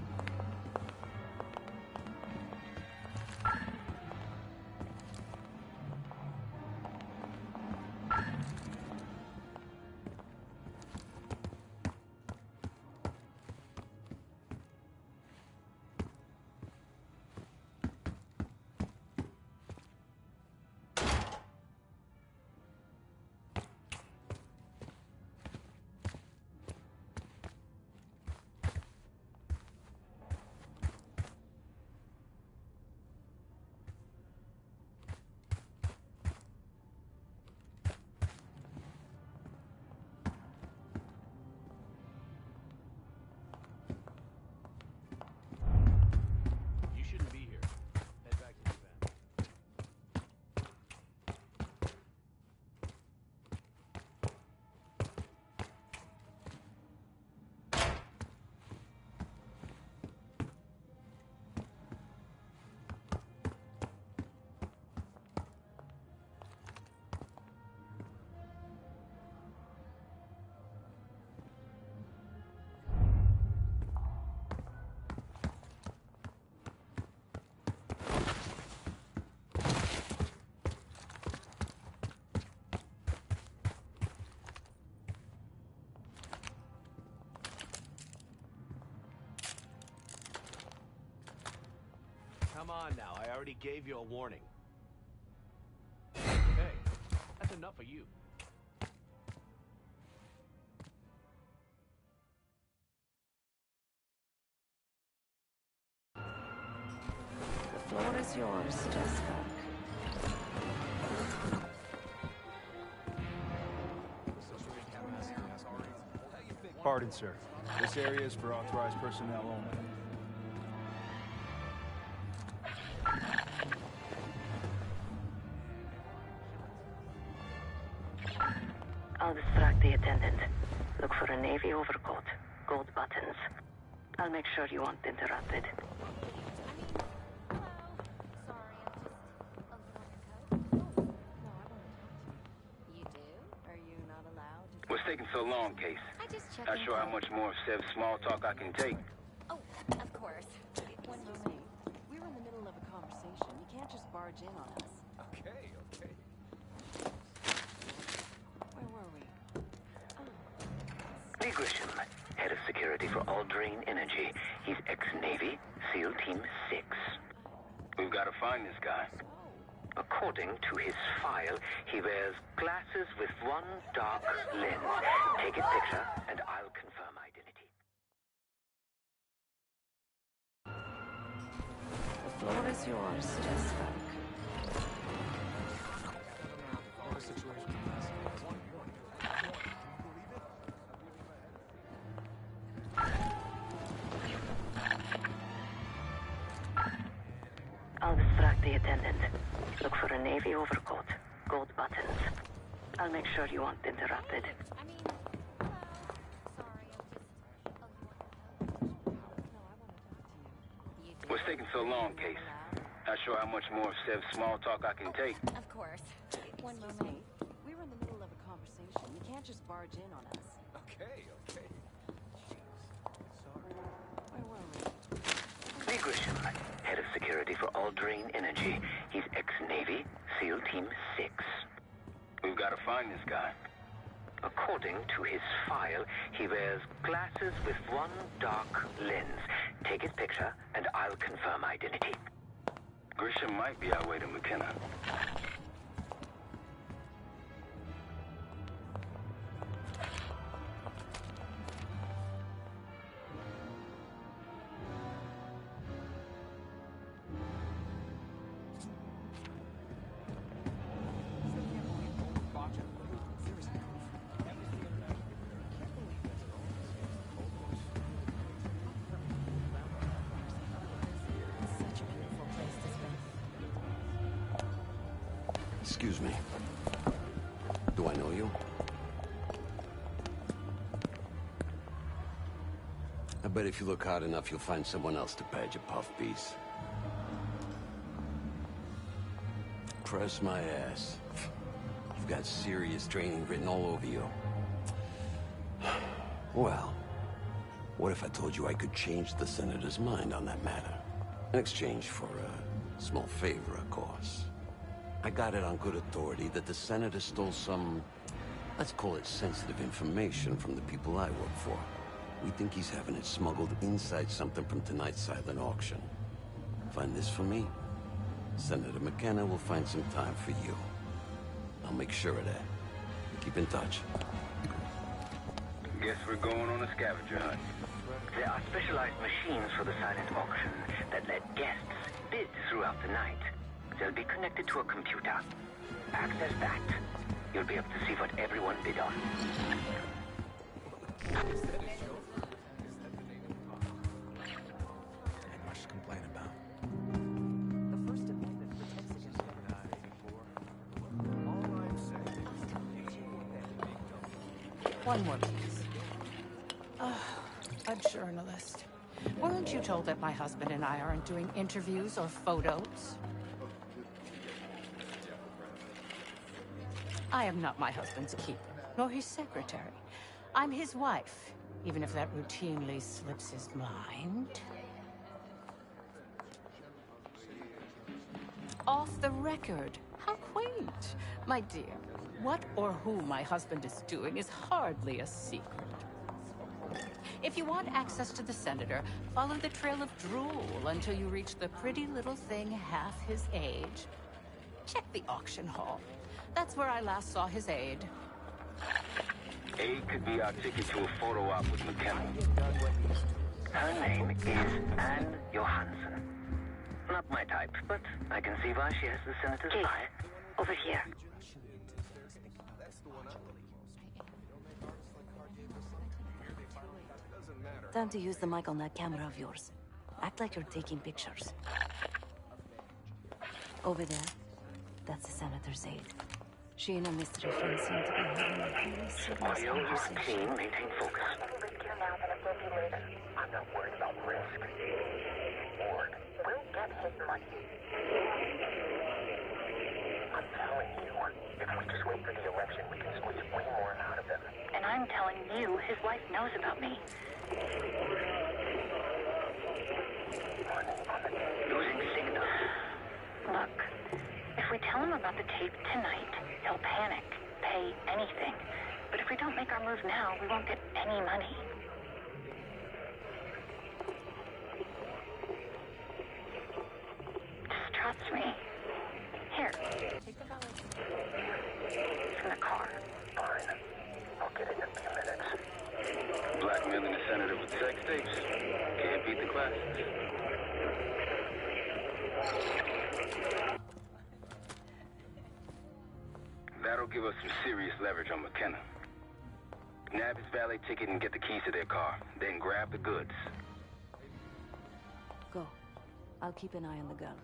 Come on now, I already gave you a warning. Hey, that's enough of you. The floor is yours, Jessica. Pardon, sir. This area is for authorized personnel only. I'll distract the attendant. Look for a navy overcoat, gold buttons. I'll make sure you aren't interrupted. What's taking so long, Case? Not sure how much more of Sev's small talk I can take. Oh, of course. One moment. We're in the middle of a conversation. You can't just barge in on us. Okay. Where were we? Lee Grisham, head of security for Alderain Energy. He's ex-Navy, SEAL Team 6. We've got to find this guy. According to his file, he wears glasses with one dark lens. Take his picture, and I'll confirm identity. The floor is yours, Jessica. I'll distract the attendant. Look for a navy overcoat, gold buttons. I'll make sure you aren't interrupted. I mean, sorry, What's taking so long, Case? Not sure how much more of Sev's small talk I can take. Of course. One moment. We were in the middle of a conversation. You can't just barge in on us. Okay. Where were we? Lee Grisham, head of security for Alderain Energy. He's ex-Navy, SEAL Team 6. We've got to find this guy. According to his file, he wears glasses with one dark lens. Take his picture, and I'll confirm identity. Grisham might be our way to McKenna. Excuse me. Do I know you? I bet if you look hard enough, you'll find someone else to pad your puff piece. Press my ass. You've got serious training written all over you. Well, what if I told you I could change the Senator's mind on that matter? In exchange for a small favor, of course. I got it on good authority that the Senator stole some, let's call it sensitive information from the people I work for. We think he's having it smuggled inside something from tonight's silent auction. Find this for me, Senator McKenna will find some time for you. I'll make sure of that. Keep in touch. Guess we're going on a scavenger hunt. There are specialized machines for the silent auction that let guests bid throughout the night. They'll be connected to a computer. Access that. You'll be able to see what everyone bid on. Much to complain about. The First Amendment protects against One more, please. A journalist. Weren't you told that my husband and I aren't doing interviews or photos? I am not my husband's keeper, nor his secretary. I'm his wife, even if that routinely slips his mind. Off the record. How quaint. My dear, what or who my husband is doing is hardly a secret. If you want access to the Senator, follow the trail of drool until you reach the pretty little thing half his age. Check the auction hall. That's where I last saw his aide. Aide could be our ticket to a photo op with McKenna. Her name is Anne Johansson. Not my type, but I can see why she has the Senator's eye. Over here. Time to use the mic on that camera of yours. Act like you're taking pictures. Over there, that's the Senator's aide. She and her mystery friend seem to be having a really serious conversation. Clean, maintain focus. I'm not worried about risk. Ward will get his money. I'm telling you, if we just wait for the election, we can squeeze way more out of him. And I'm telling you, his wife knows about me. Losing signal. Look, if we tell him about the tape tonight, he'll panic, pay anything. But if we don't make our move now, we won't get any money. Just trust me. Here. Take the valet. It's in the car. Fine. I'll get it in a few minutes. Blackmailing the Senator with sex tapes. Can't beat the classics. That'll give us some serious leverage on McKenna. Nab his valet ticket and get the keys to their car. Then grab the goods. Go. I'll keep an eye on the gun.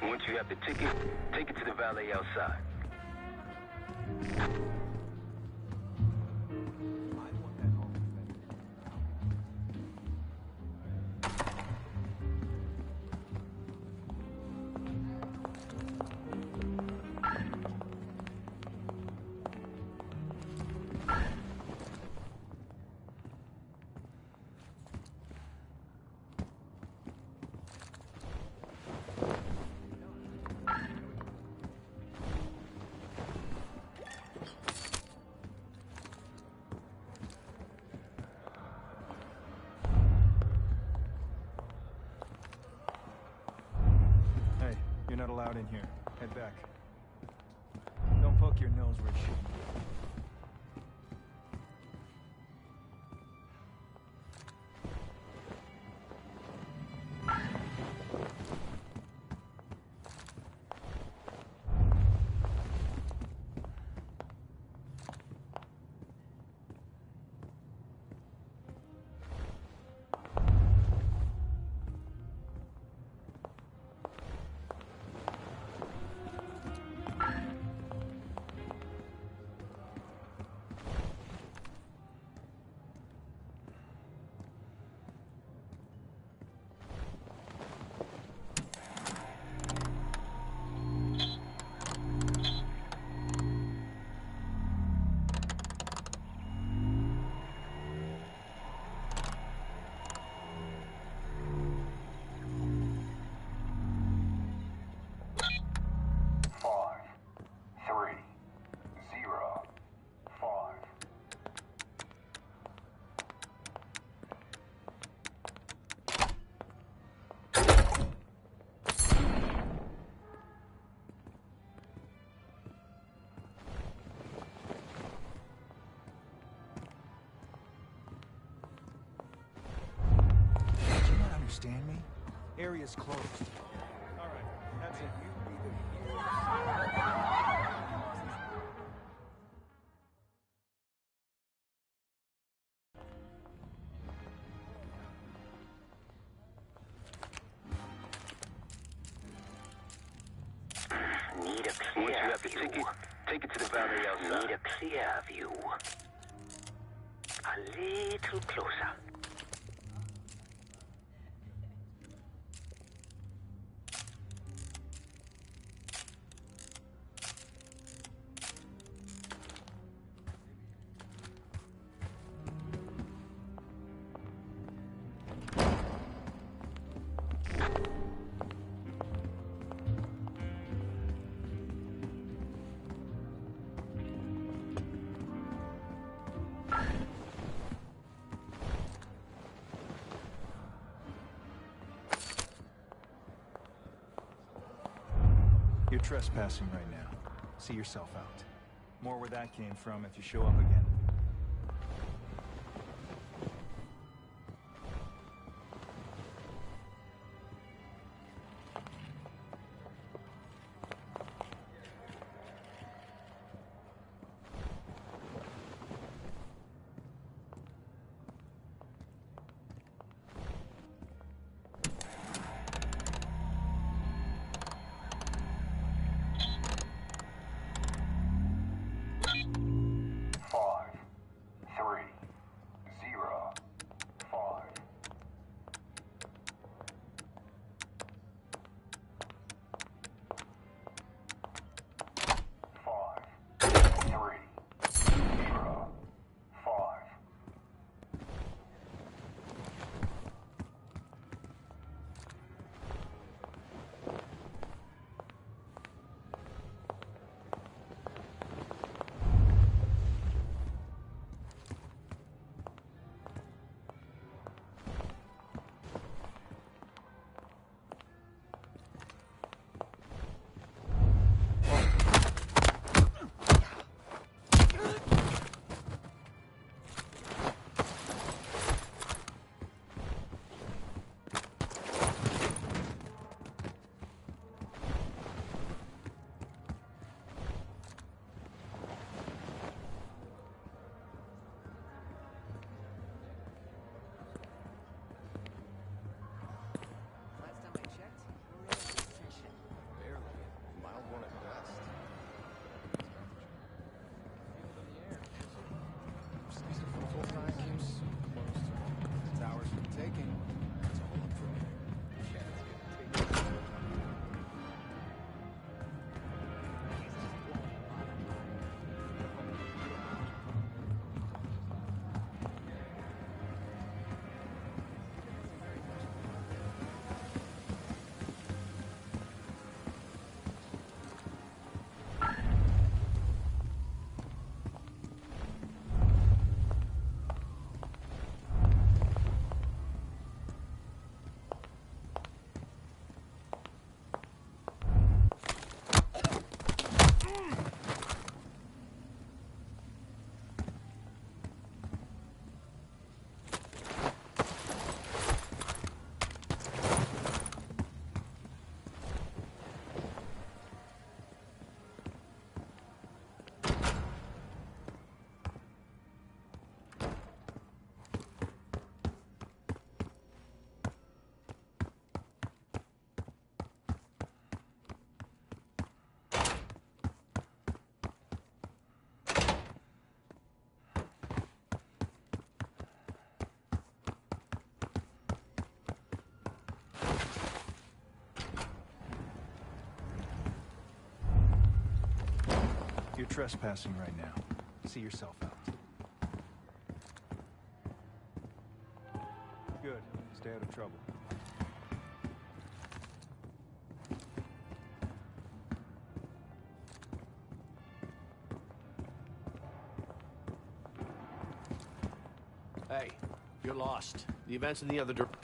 Once you have the ticket, take it to the valet outside. You're not allowed in here. Head back. Don't poke your nose where it shouldn't be. Understand me? Area's closed. All right, that's it. You be Need a Once clear you have the view. ticket, take it to the valet outside. Need a clear view. A little closer. You're trespassing right now. See yourself out. More where that came from if you show up again. trespassing right now. See yourself out. Good. Stay out of trouble. Hey, you're lost. The event's in the other direction.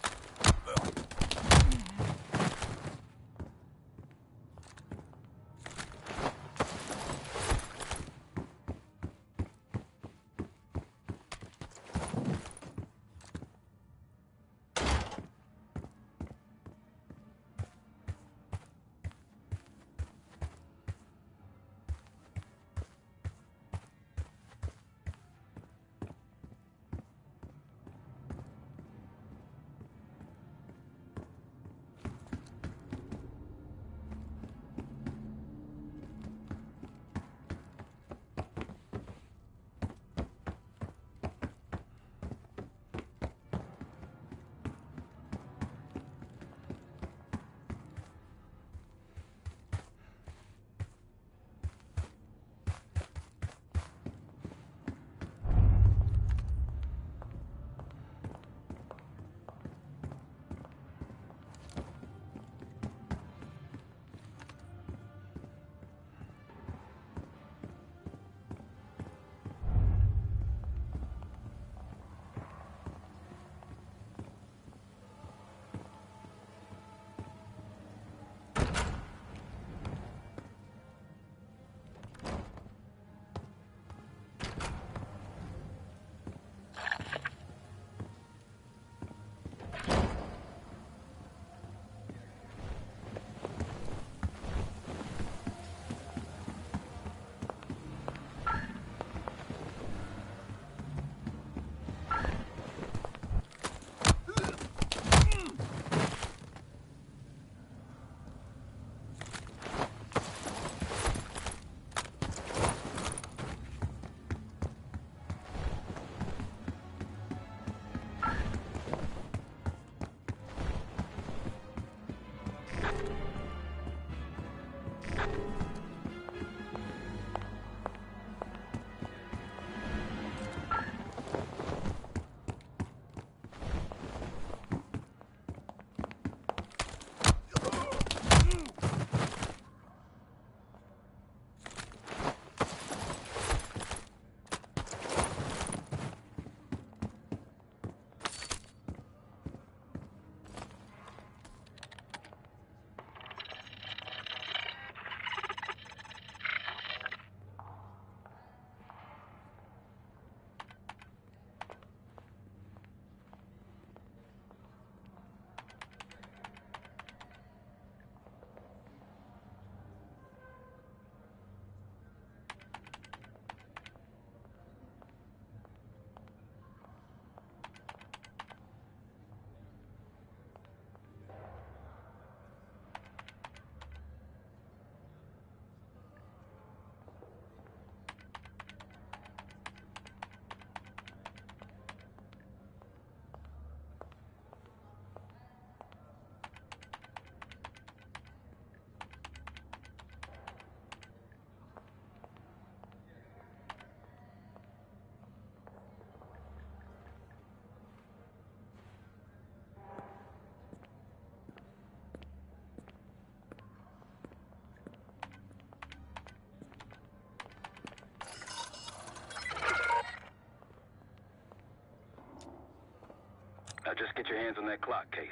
Now just get your hands on that clock case.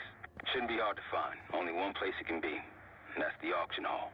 Shouldn't be hard to find. Only one place it can be. And that's the auction hall.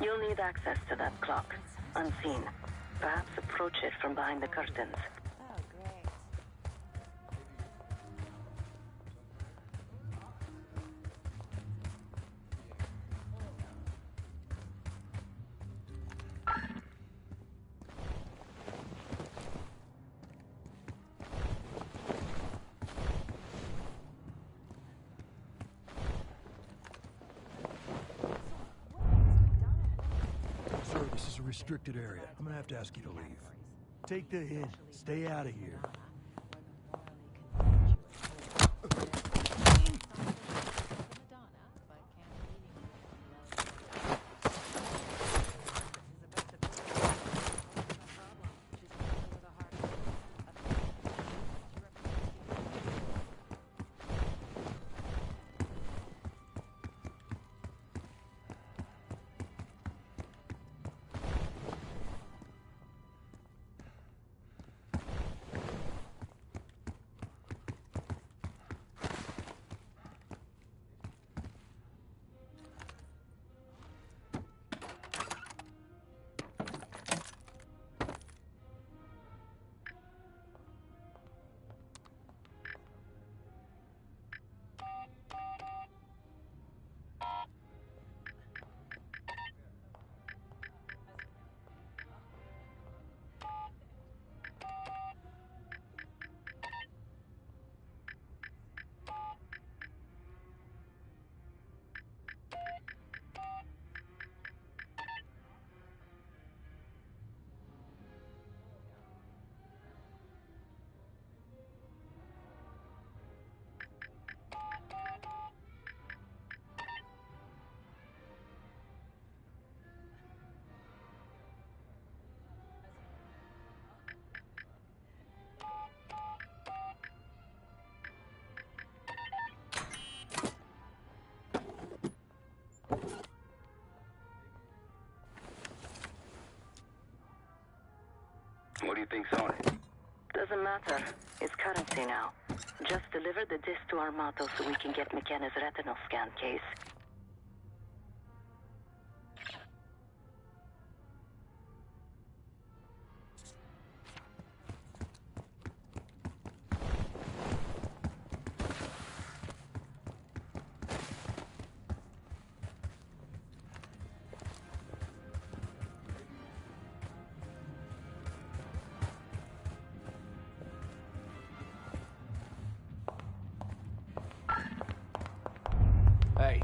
You'll need access to that clock, unseen. Perhaps approach it from behind the curtains. Oh, great. Sir, this is a restricted area. I'm gonna have to ask you to leave. Take the hint. Stay out of here. What do you think's on it? Doesn't matter. It's currency now. Just deliver the disc to Armato so we can get McKenna's retinal scan case. Hey,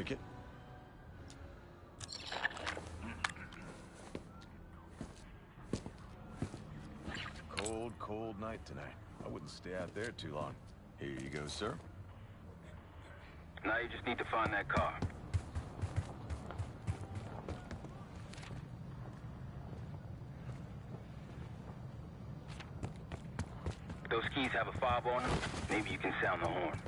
ticket? Cold, cold night tonight. I wouldn't stay out there too long. Here you go, sir. Now you just need to find that car. Those keys have a fob on them. Maybe you can sound the horn.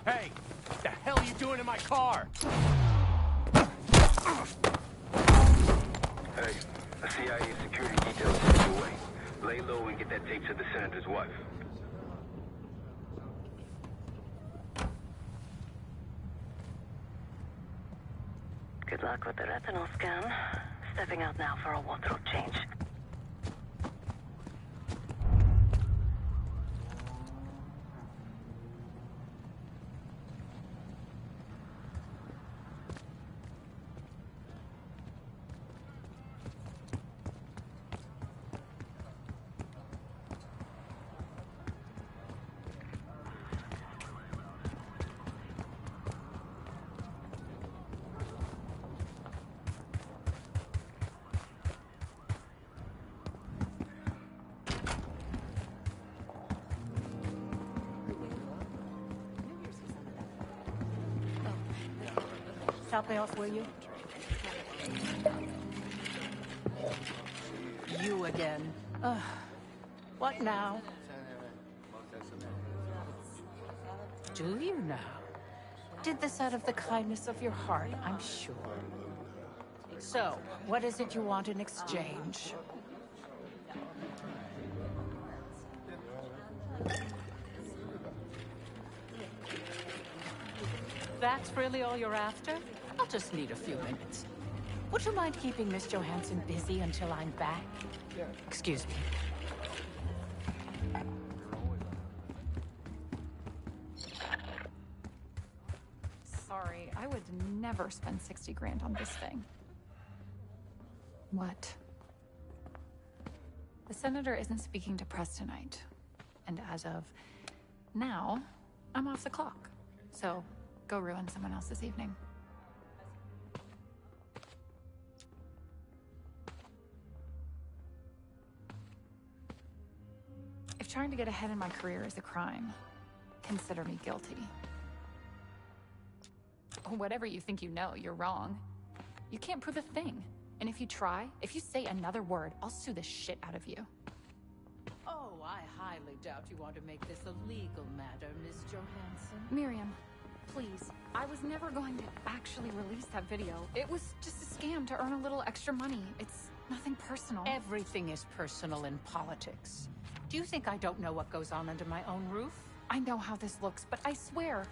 Hey! What the hell are you doing in my car? Hey, a CIA security detail is on your way. Lay low and get that tape to the senator's wife. Good luck with the retinal scan. Stepping out now for a wardrobe change. Top me off, will you? You again. What now? Do you now? Did this out of the kindness of your heart, I'm sure. So, what is it you want in exchange? That's really all you're after? I'll just need a few minutes. Would you mind keeping Miss Johansson busy until I'm back? Excuse me. Sorry, I would never spend 60 grand on this thing. What? The senator isn't speaking to press tonight. And as of now, I'm off the clock. So, go ruin someone else's evening. If trying to get ahead in my career is a crime, consider me guilty. Whatever you think you know, you're wrong. You can't prove a thing. And if you try, if you say another word, I'll sue the shit out of you. Oh, I highly doubt you want to make this a legal matter, Miss Johansson. Miriam, please. I was never going to actually release that video. It was just a scam to earn a little extra money. It's nothing personal. Everything is personal in politics. Do you think I don't know what goes on under my own roof? I know how this looks, but I swear,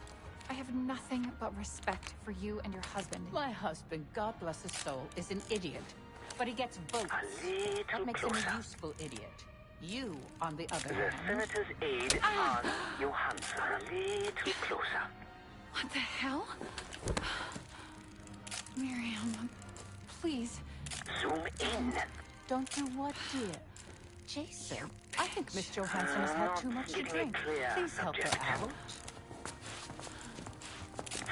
I have nothing but respect for you and your husband. My husband, God bless his soul, is an idiot. But he gets votes. That makes him a useful idiot. You, on the other hand... The senator's aide, Hans Johansson. A little closer. What the hell? Miriam, please. Zoom in. Don't do what, dear? Jason, I think Miss Johansson has had too much to drink. Please help her out.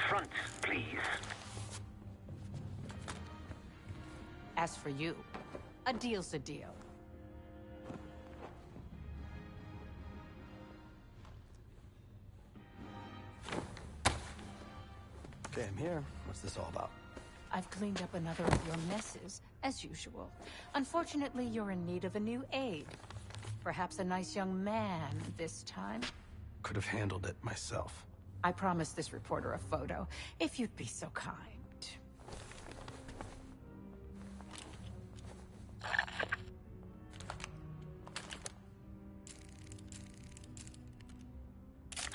Front, please. As for you, a deal's a deal. Okay, I'm here. What's this all about? I've cleaned up another of your messes, as usual. Unfortunately, you're in need of a new aide. Perhaps a nice young man this time. Could have handled it myself. I promised this reporter a photo, if you'd be so kind.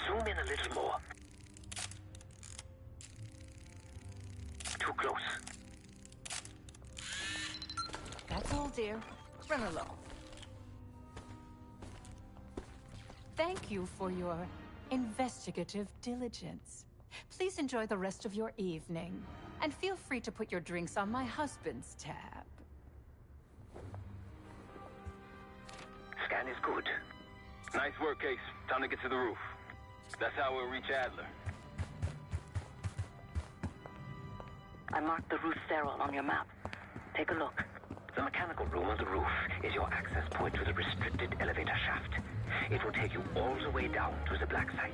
Zoom in a little more. Too close. That's all, dear. Run along. Thank you for your investigative diligence. Please enjoy the rest of your evening. And feel free to put your drinks on my husband's tab. Scan is good. Nice work, Case. Time to get to the roof. That's how we'll reach Adler. I marked the roof sterile on your map. Take a look. The mechanical room on the roof is your access point to the restricted elevator shaft. It will take you all the way down to the black site.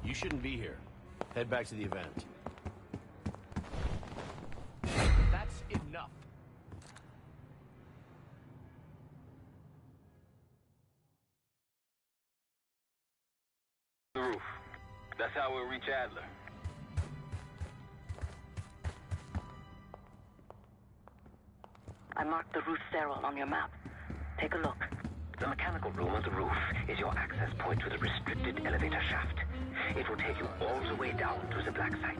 You shouldn't be here. Head back to the event. That's enough. The roof. That's how we'll reach Adler. I marked the roof sterile on your map. Take a look. The mechanical room on the roof is your access point to the restricted elevator shaft. It will take you all the way down to the black site.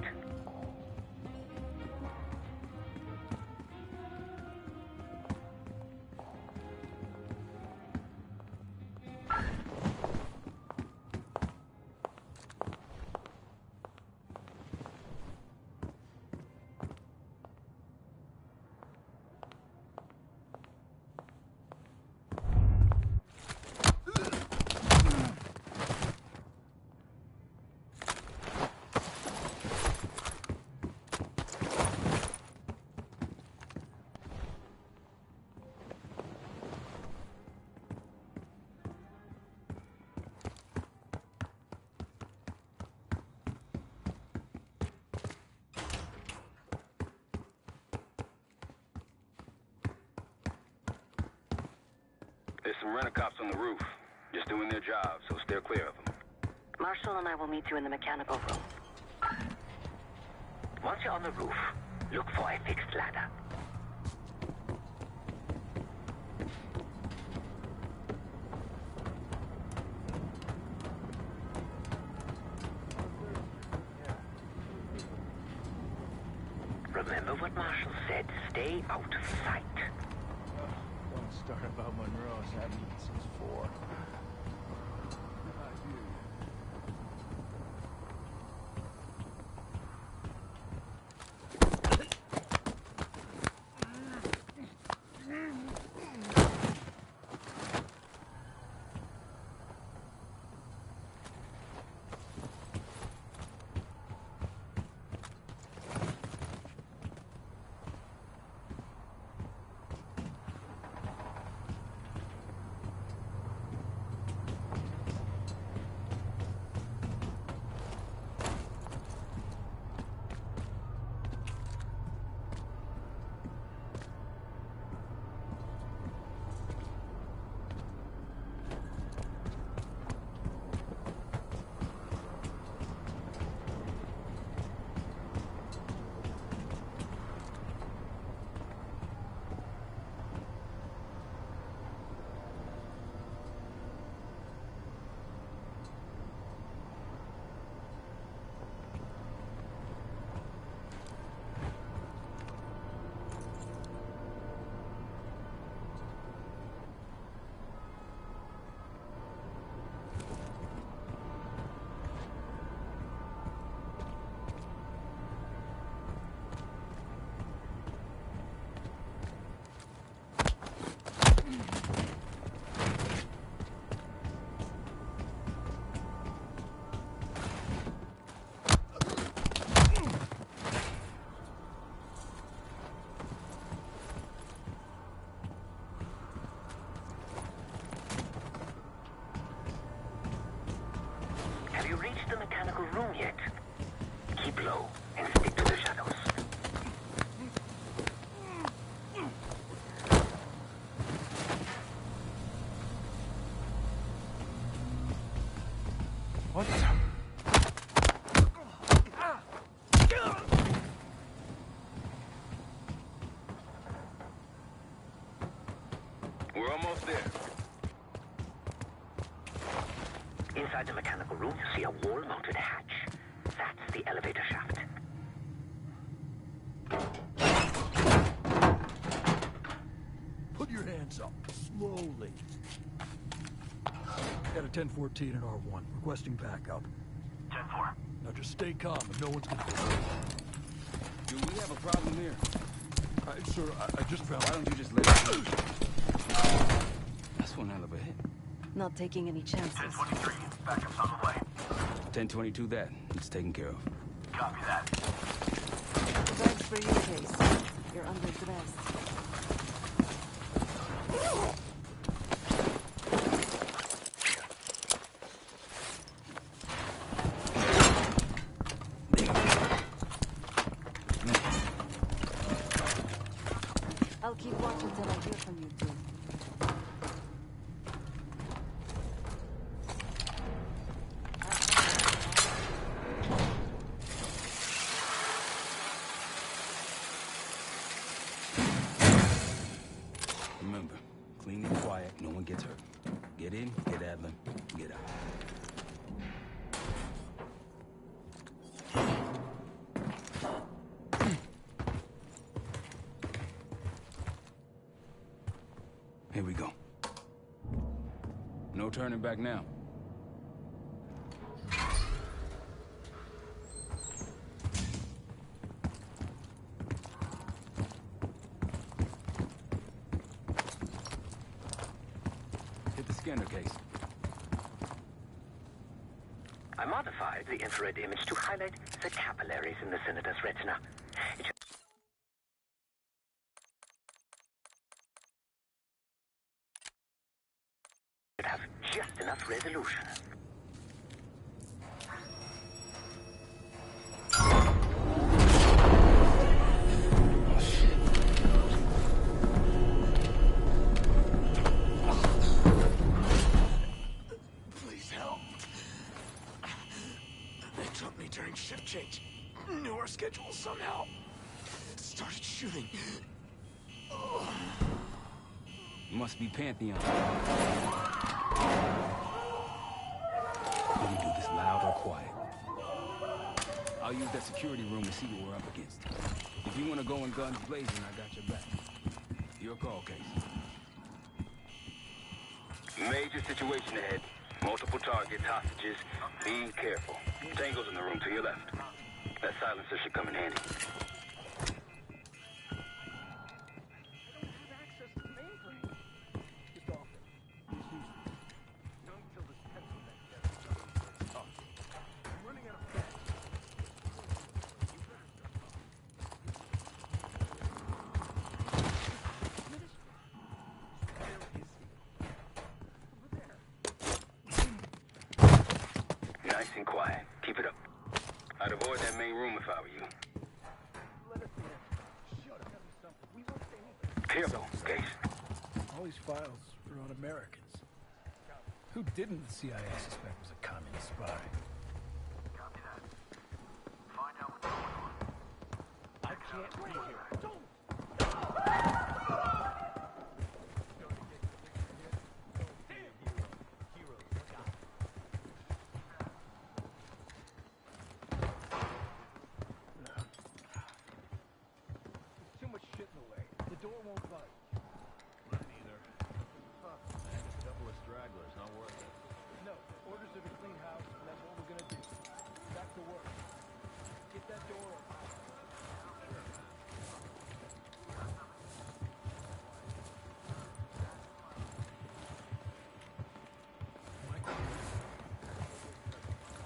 There's some rent-a-cops on the roof. Just doing their job, so steer clear of them. Marshall and I will meet you in the mechanical room. Once you're on the roof, look for a fixed ladder. Remember what Marshall said, stay out of sight. Don't start about Monroe, I haven't eaten since 4. Have you reached the mechanical room yet? Keep low and stick to the shadows. What the? We're almost there. the mechanical room, you see a wall-mounted hatch. That's the elevator shaft. Put your hands up, slowly. Got a 1014 in R1, requesting backup. 10-4. Now just stay calm and no one's gonna get hurt. Do we have a problem here? Sir, I just found... Why don't you just let it go? That's one hell of a hit. Not taking any chances. 1023, backup's on the way. 1022 that. It's taken care of. Copy that. The bags for your case. You're underdressed. I'll keep watch until I hear from you two. Remember, clean and quiet, no one gets hurt. Get in, get Adler, get out. Here we go. No turning back now. Hit the scanner case. I modified the infrared image to highlight the capillaries in the Senator's retina. It should have just enough resolution. Please help. They took me during shift change. Knew our schedule somehow. Started shooting. Must be Pantheon. Will you do this loud or quiet? I'll use that security room to see what we're up against. If you want to go in guns blazing, I got your back. Your call, Case. Major situation ahead. Multiple targets, hostages. Be careful. Tango's in the room to your left. That silencer should come in handy. Nice and quiet. Keep it up. I'd avoid that main room if I were you. Careful, Case. All these files are on Americans. Who didn't the CIA suspect was a communist spy? Copy that. Find out what's going on. I can't be here. Don't! Too much shit in the way. The door won't budge. Mine either. And a couple of stragglers, not worth it. No, orders are to clean house, and that's what we're gonna do. Back to work. Get that door open.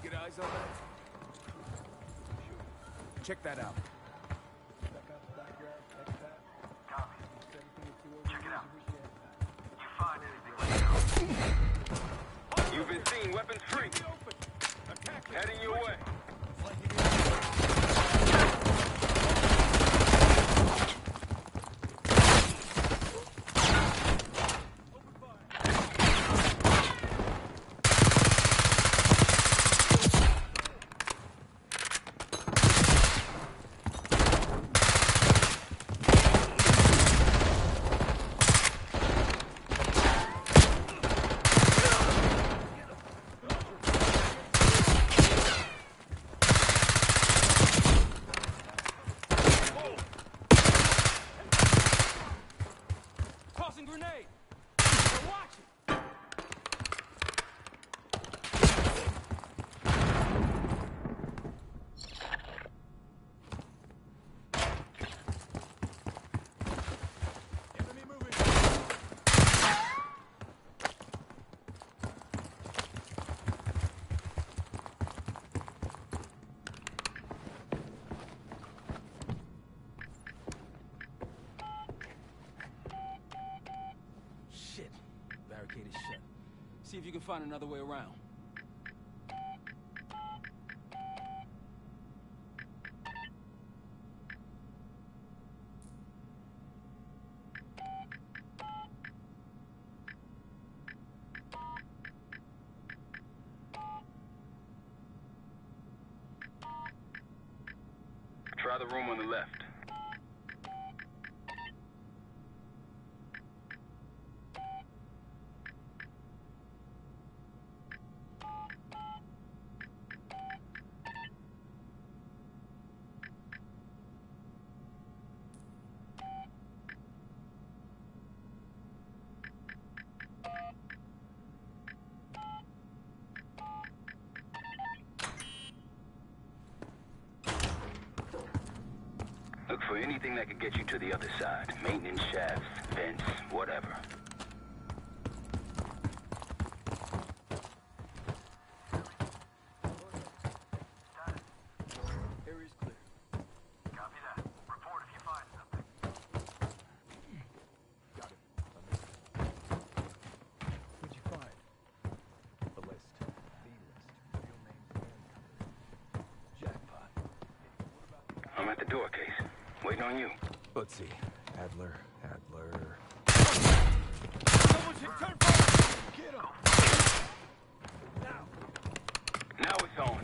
Get eyes on that? Check that out. Back out the backyard, next that. Copy. Everything is doing. Check it out. You find anything, let me know. You've been seen, weapons free. Heading your way. See if you can find another way around. Try the room on the left. Look for anything that could get you to the other side. Maintenance shafts, vents, whatever. Area's clear. Copy that. Report if you find something. Got it. What'd you find? The list. The list. Real names and company. Jackpot. I'm at the door, Case. Waiting on you. Let's see. Adler. Someone's hit turn fire! Get him! Now it's on.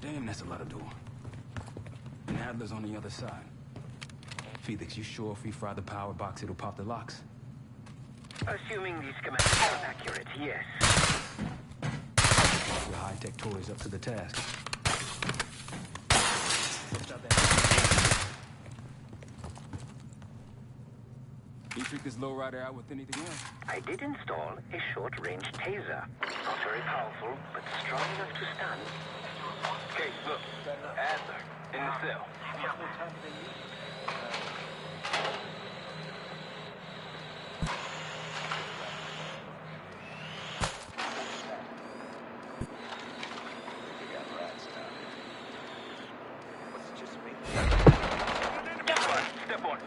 Damn, that's a lot of door. And Adler's on the other side. Felix, you sure if we fry the power box, it'll pop the locks? Assuming these commands are accurate, yes. Your high-tech toys up to the task. You trick this lowrider out with anything else? I did install a short-range taser. Not very powerful, but strong enough to stun. Case, look. Adler, in the cell. Step on it.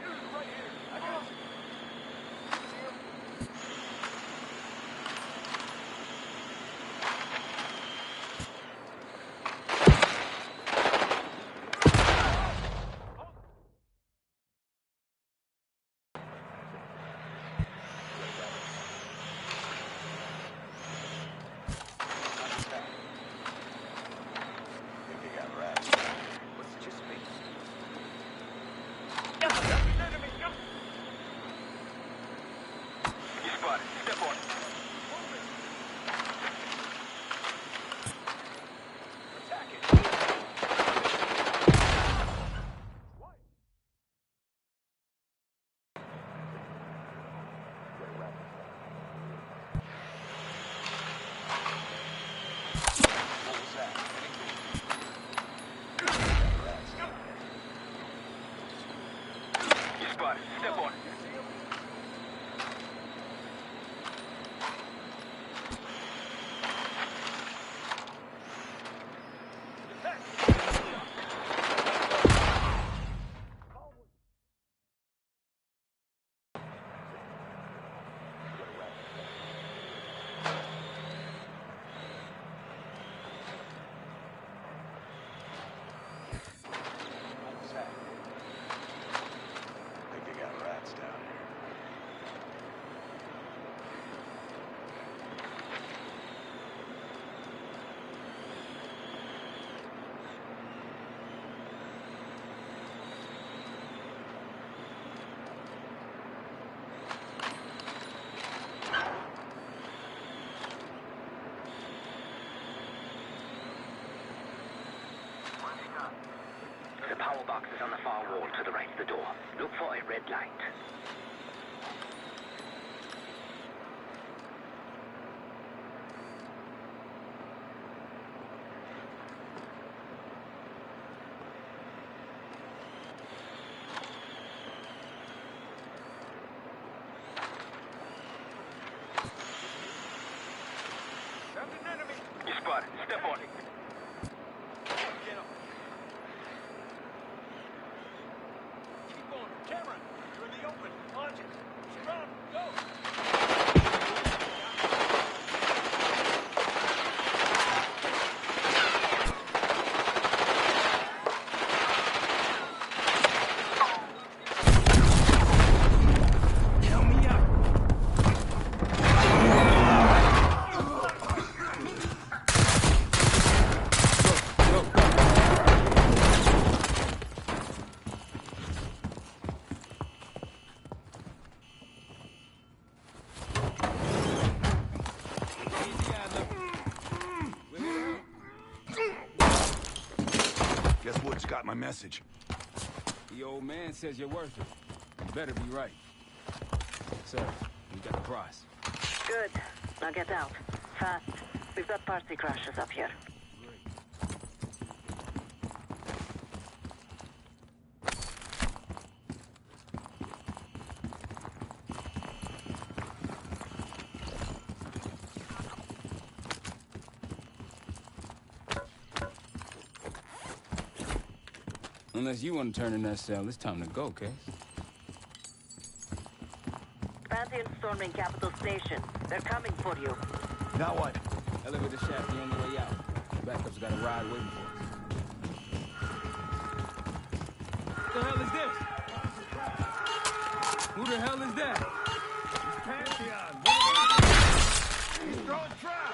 Step on it. The power box is on the far wall to the right of the door. Look for a red light. You spotted. Step on it. Keep going. Cameron, you're in the open. Launch it. Strong. Go. Help me out. Guess Wood's got my message. The old man says you're worth it. You better be right. Sir, we got the prize. Good. Now get out. Fast. We've got party crashes up here. Unless you want to turn in that cell, it's time to go, Case. Pantheon storming Capital Station. They're coming for you. Now what? Elevator shaft the only way out. Backup's got a ride waiting for us. Who the hell is this? Who the hell is that? Pantheon. He's throwing trap.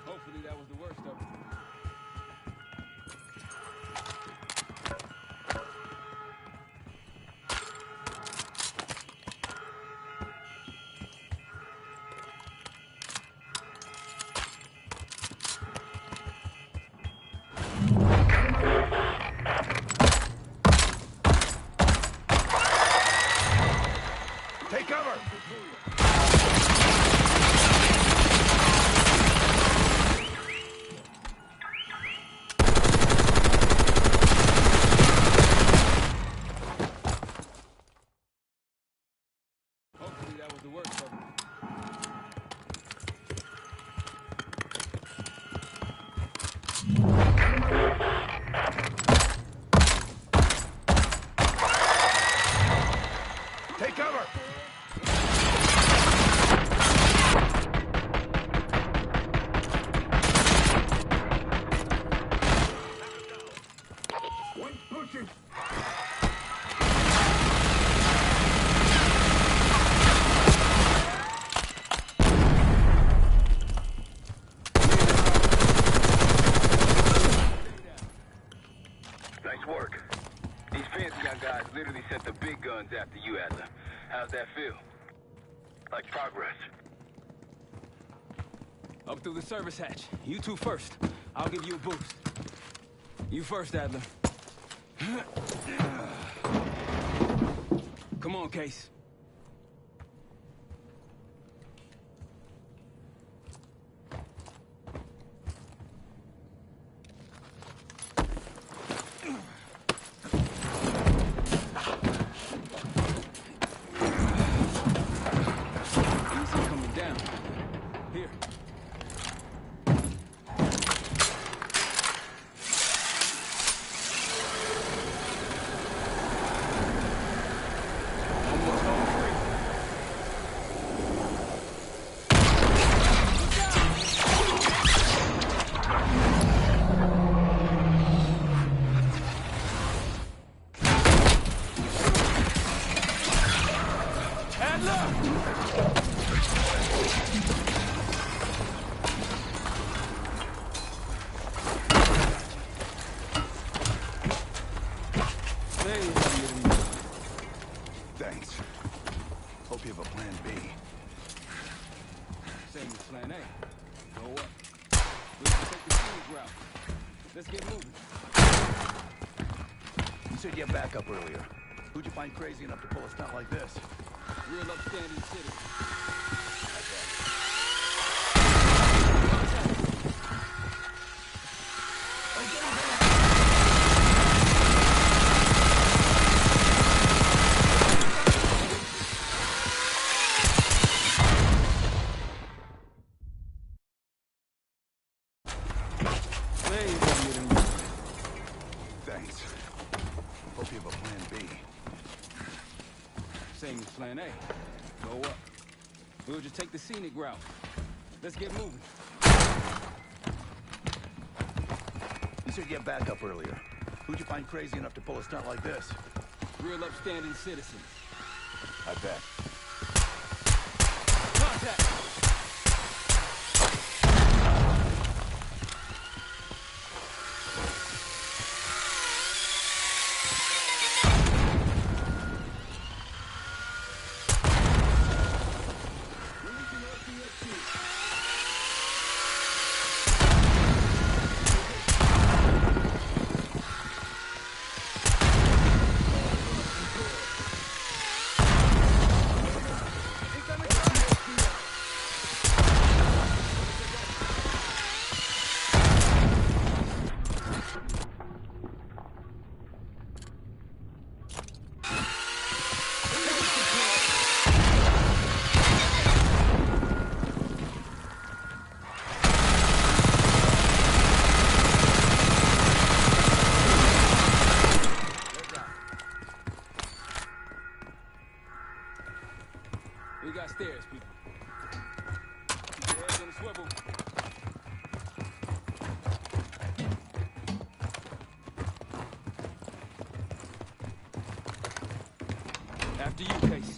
Hopefully that was the worst of it. Take cover! finally sent the big guns after you, Adler. How's that feel? Like progress? Up through the service hatch. You two first. I'll give you a boost. You first, Adler. Come on, Case. Thanks. Hope you have a plan B. Same as plan A. Go up. Let's take the scenic route. Let's get moving. You said you had backup earlier. Who'd you find crazy enough to pull a stunt like this? Real upstanding citizen. Thanks. Hope you have a plan B. Same as plan A. Go up. We'll just take the scenic route. Let's get moving. You said you had backup earlier. Who'd you find crazy enough to pull a stunt like this? Real upstanding citizens. I bet. Contact! We got stairs, people. Keep your heads on the swivel. After you, Case.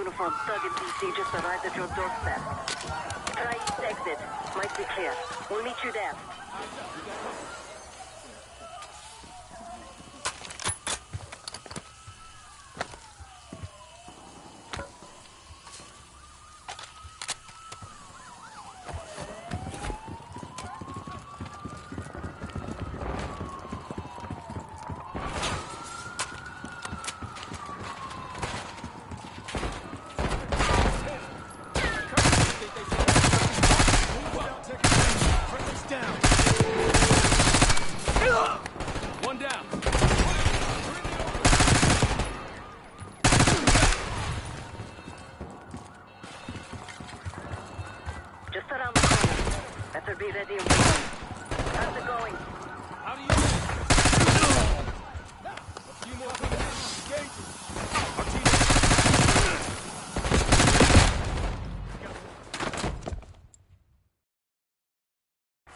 uniformed thug in DC just arrived at your doorstep. Try east exit. Might be clear. We'll meet you there.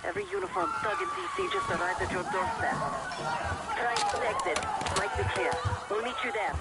Every uniformed thug in DC just arrived at your doorstep. Try east exit. Might be clear. We'll meet you there.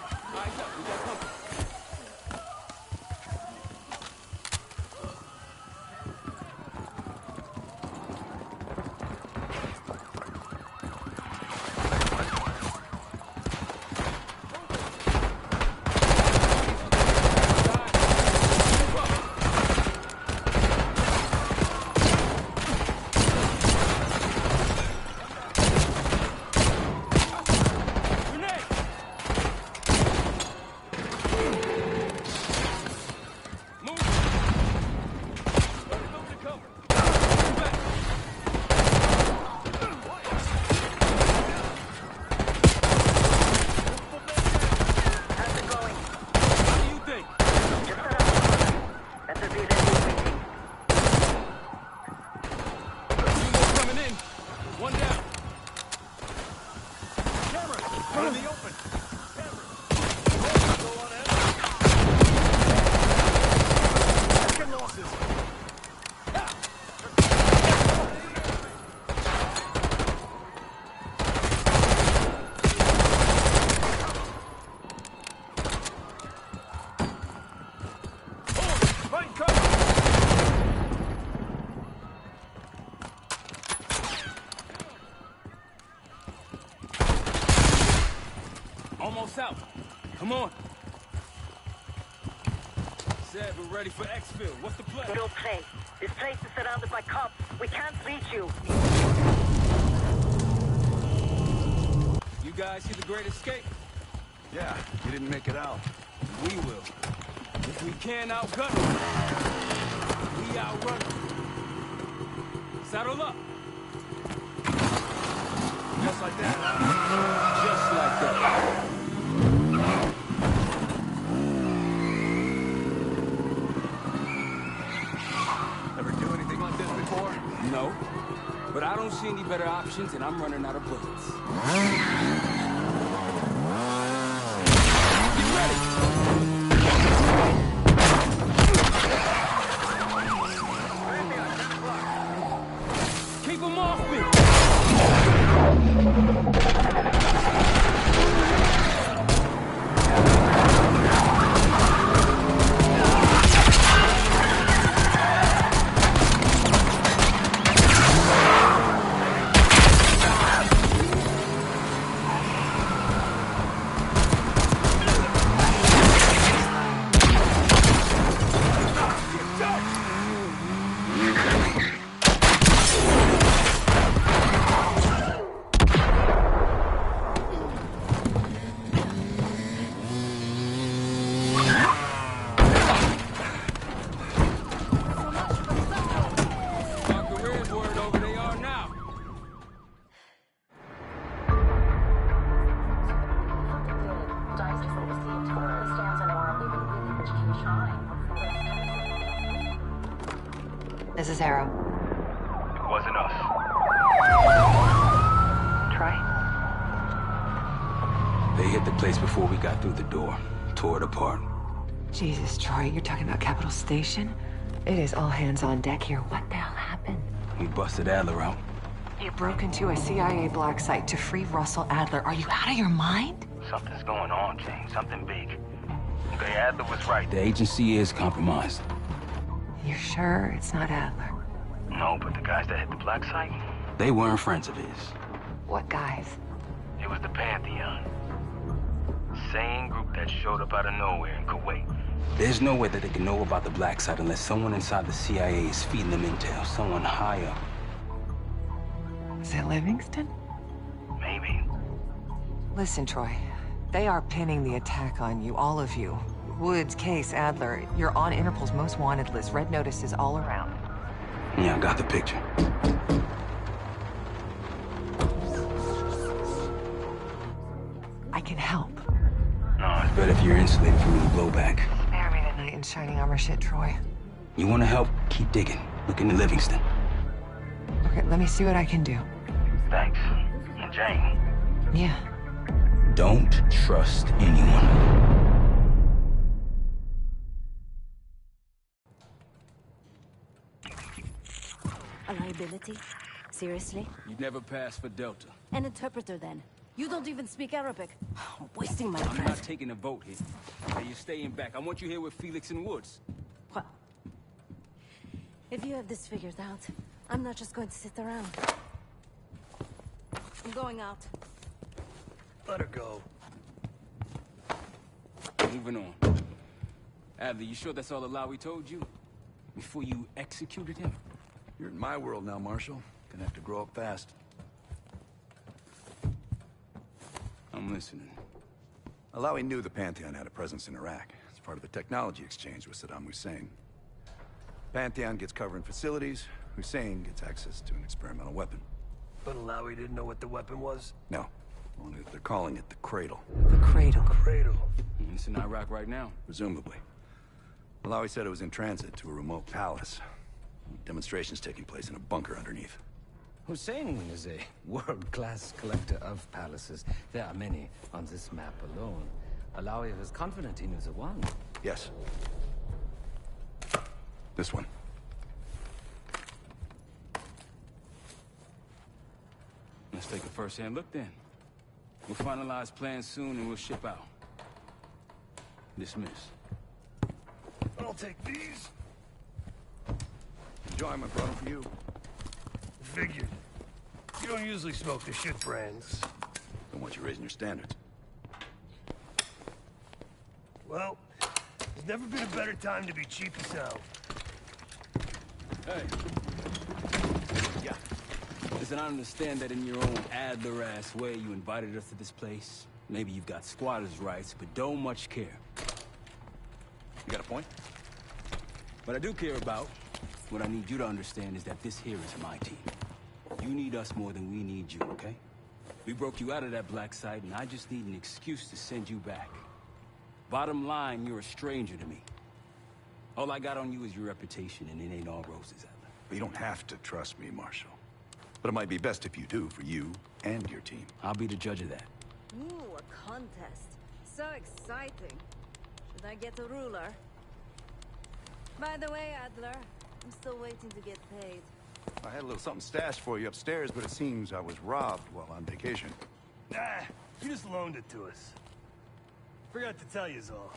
Almost out. Come on. Said we're ready for exfil. What's the play? No play. This place is surrounded by cops. We can't reach you. You guys see the Great Escape? Yeah, you didn't make it out. We will. If we can't outgun them, we outrun them. Saddle up. Just like that. Just like that. Ever do anything like this before? No. But I don't see any better options, and I'm running out of bullets. Get ready! Keep them off me! This is Arrow. It wasn't us. Troy? They hit the place before we got through the door. Tore it apart. Jesus, Troy, you're talking about Capital Station? It is all hands on deck here. What the hell happened? We busted Adler out. You broke into a CIA black site to free Russell Adler. Are you out of your mind? Something's going on, Jane. Something big. Okay, Adler was right. The agency is compromised. You're sure it's not Adler? No, but the guys that hit the black site? They weren't friends of his. What guys? It was the Pantheon. Same group that showed up out of nowhere in Kuwait. There's no way that they can know about the black site unless someone inside the CIA is feeding them intel. Someone high up. Is it Livingston? Maybe. Listen, Troy. They are pinning the attack on you, all of you. Woods, Case, Adler. You're on Interpol's most wanted list. Red notices all around. Yeah, I got the picture. I can help. No, it's better if you're insulated from any blowback. Spare me tonight in shining armor shit, Troy. You want to help? Keep digging. Look into Livingston. Okay, let me see what I can do. Thanks. And Jane. Yeah. Don't trust anyone. A liability? Seriously? You'd never pass for Delta. An interpreter, then. You don't even speak Arabic. Wasting my I'm breath. not taking a vote here. Now you're staying back. I want you here with Felix and Woods. Well, if you have this figured out, I'm not just going to sit around. I'm going out. Let her go. Moving on. Adler, you sure that's all Alawi told you? Before you executed him? You're in my world now, Marshal. Gonna have to grow up fast. I'm listening. Alawi knew the Pantheon had a presence in Iraq. It's part of the technology exchange with Saddam Hussein. Pantheon gets cover in facilities. Hussein gets access to an experimental weapon. But Alawi didn't know what the weapon was? No. Only that they're calling it the Cradle. The Cradle. Cradle. It's in Iraq right now. Presumably. Alawi said it was in transit to a remote palace. Demonstrations taking place in a bunker underneath. Hussein is a world-class collector of palaces. There are many on this map alone. Alawi was confident he knew the one. Yes. This one. Let's take a first-hand look then. We'll finalize plans soon and we'll ship out. Dismiss. I'll take these. Enjoyment brought them for you. Figured. You don't usually smoke the shit brands. Don't want you raising your standards. Well, there's never been a better time to be cheap as hell. Hey. Yeah. Listen, I understand that in your own Adler-ass way you invited us to this place. Maybe you've got squatters' rights, but don't much care. You got a point? What I do care about, what I need you to understand is that this here is my team. You need us more than we need you, okay? We broke you out of that black site, and I just need an excuse to send you back. Bottom line, you're a stranger to me. All I got on you is your reputation, and it ain't all roses, Adler. But you don't have to trust me, Marshal. But it might be best if you do, for you and your team. I'll be the judge of that. Ooh, a contest. So exciting. Should I get a ruler? By the way, Adler, I'm still waiting to get paid. I had a little something stashed for you upstairs, but it seems I was robbed while on vacation. Nah, you just loaned it to us. Forgot to tell yous all.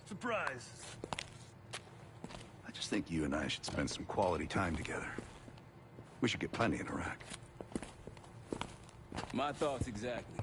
Surprise. I just think you and I should spend some quality time together. We should get plenty in Iraq. My thoughts exactly.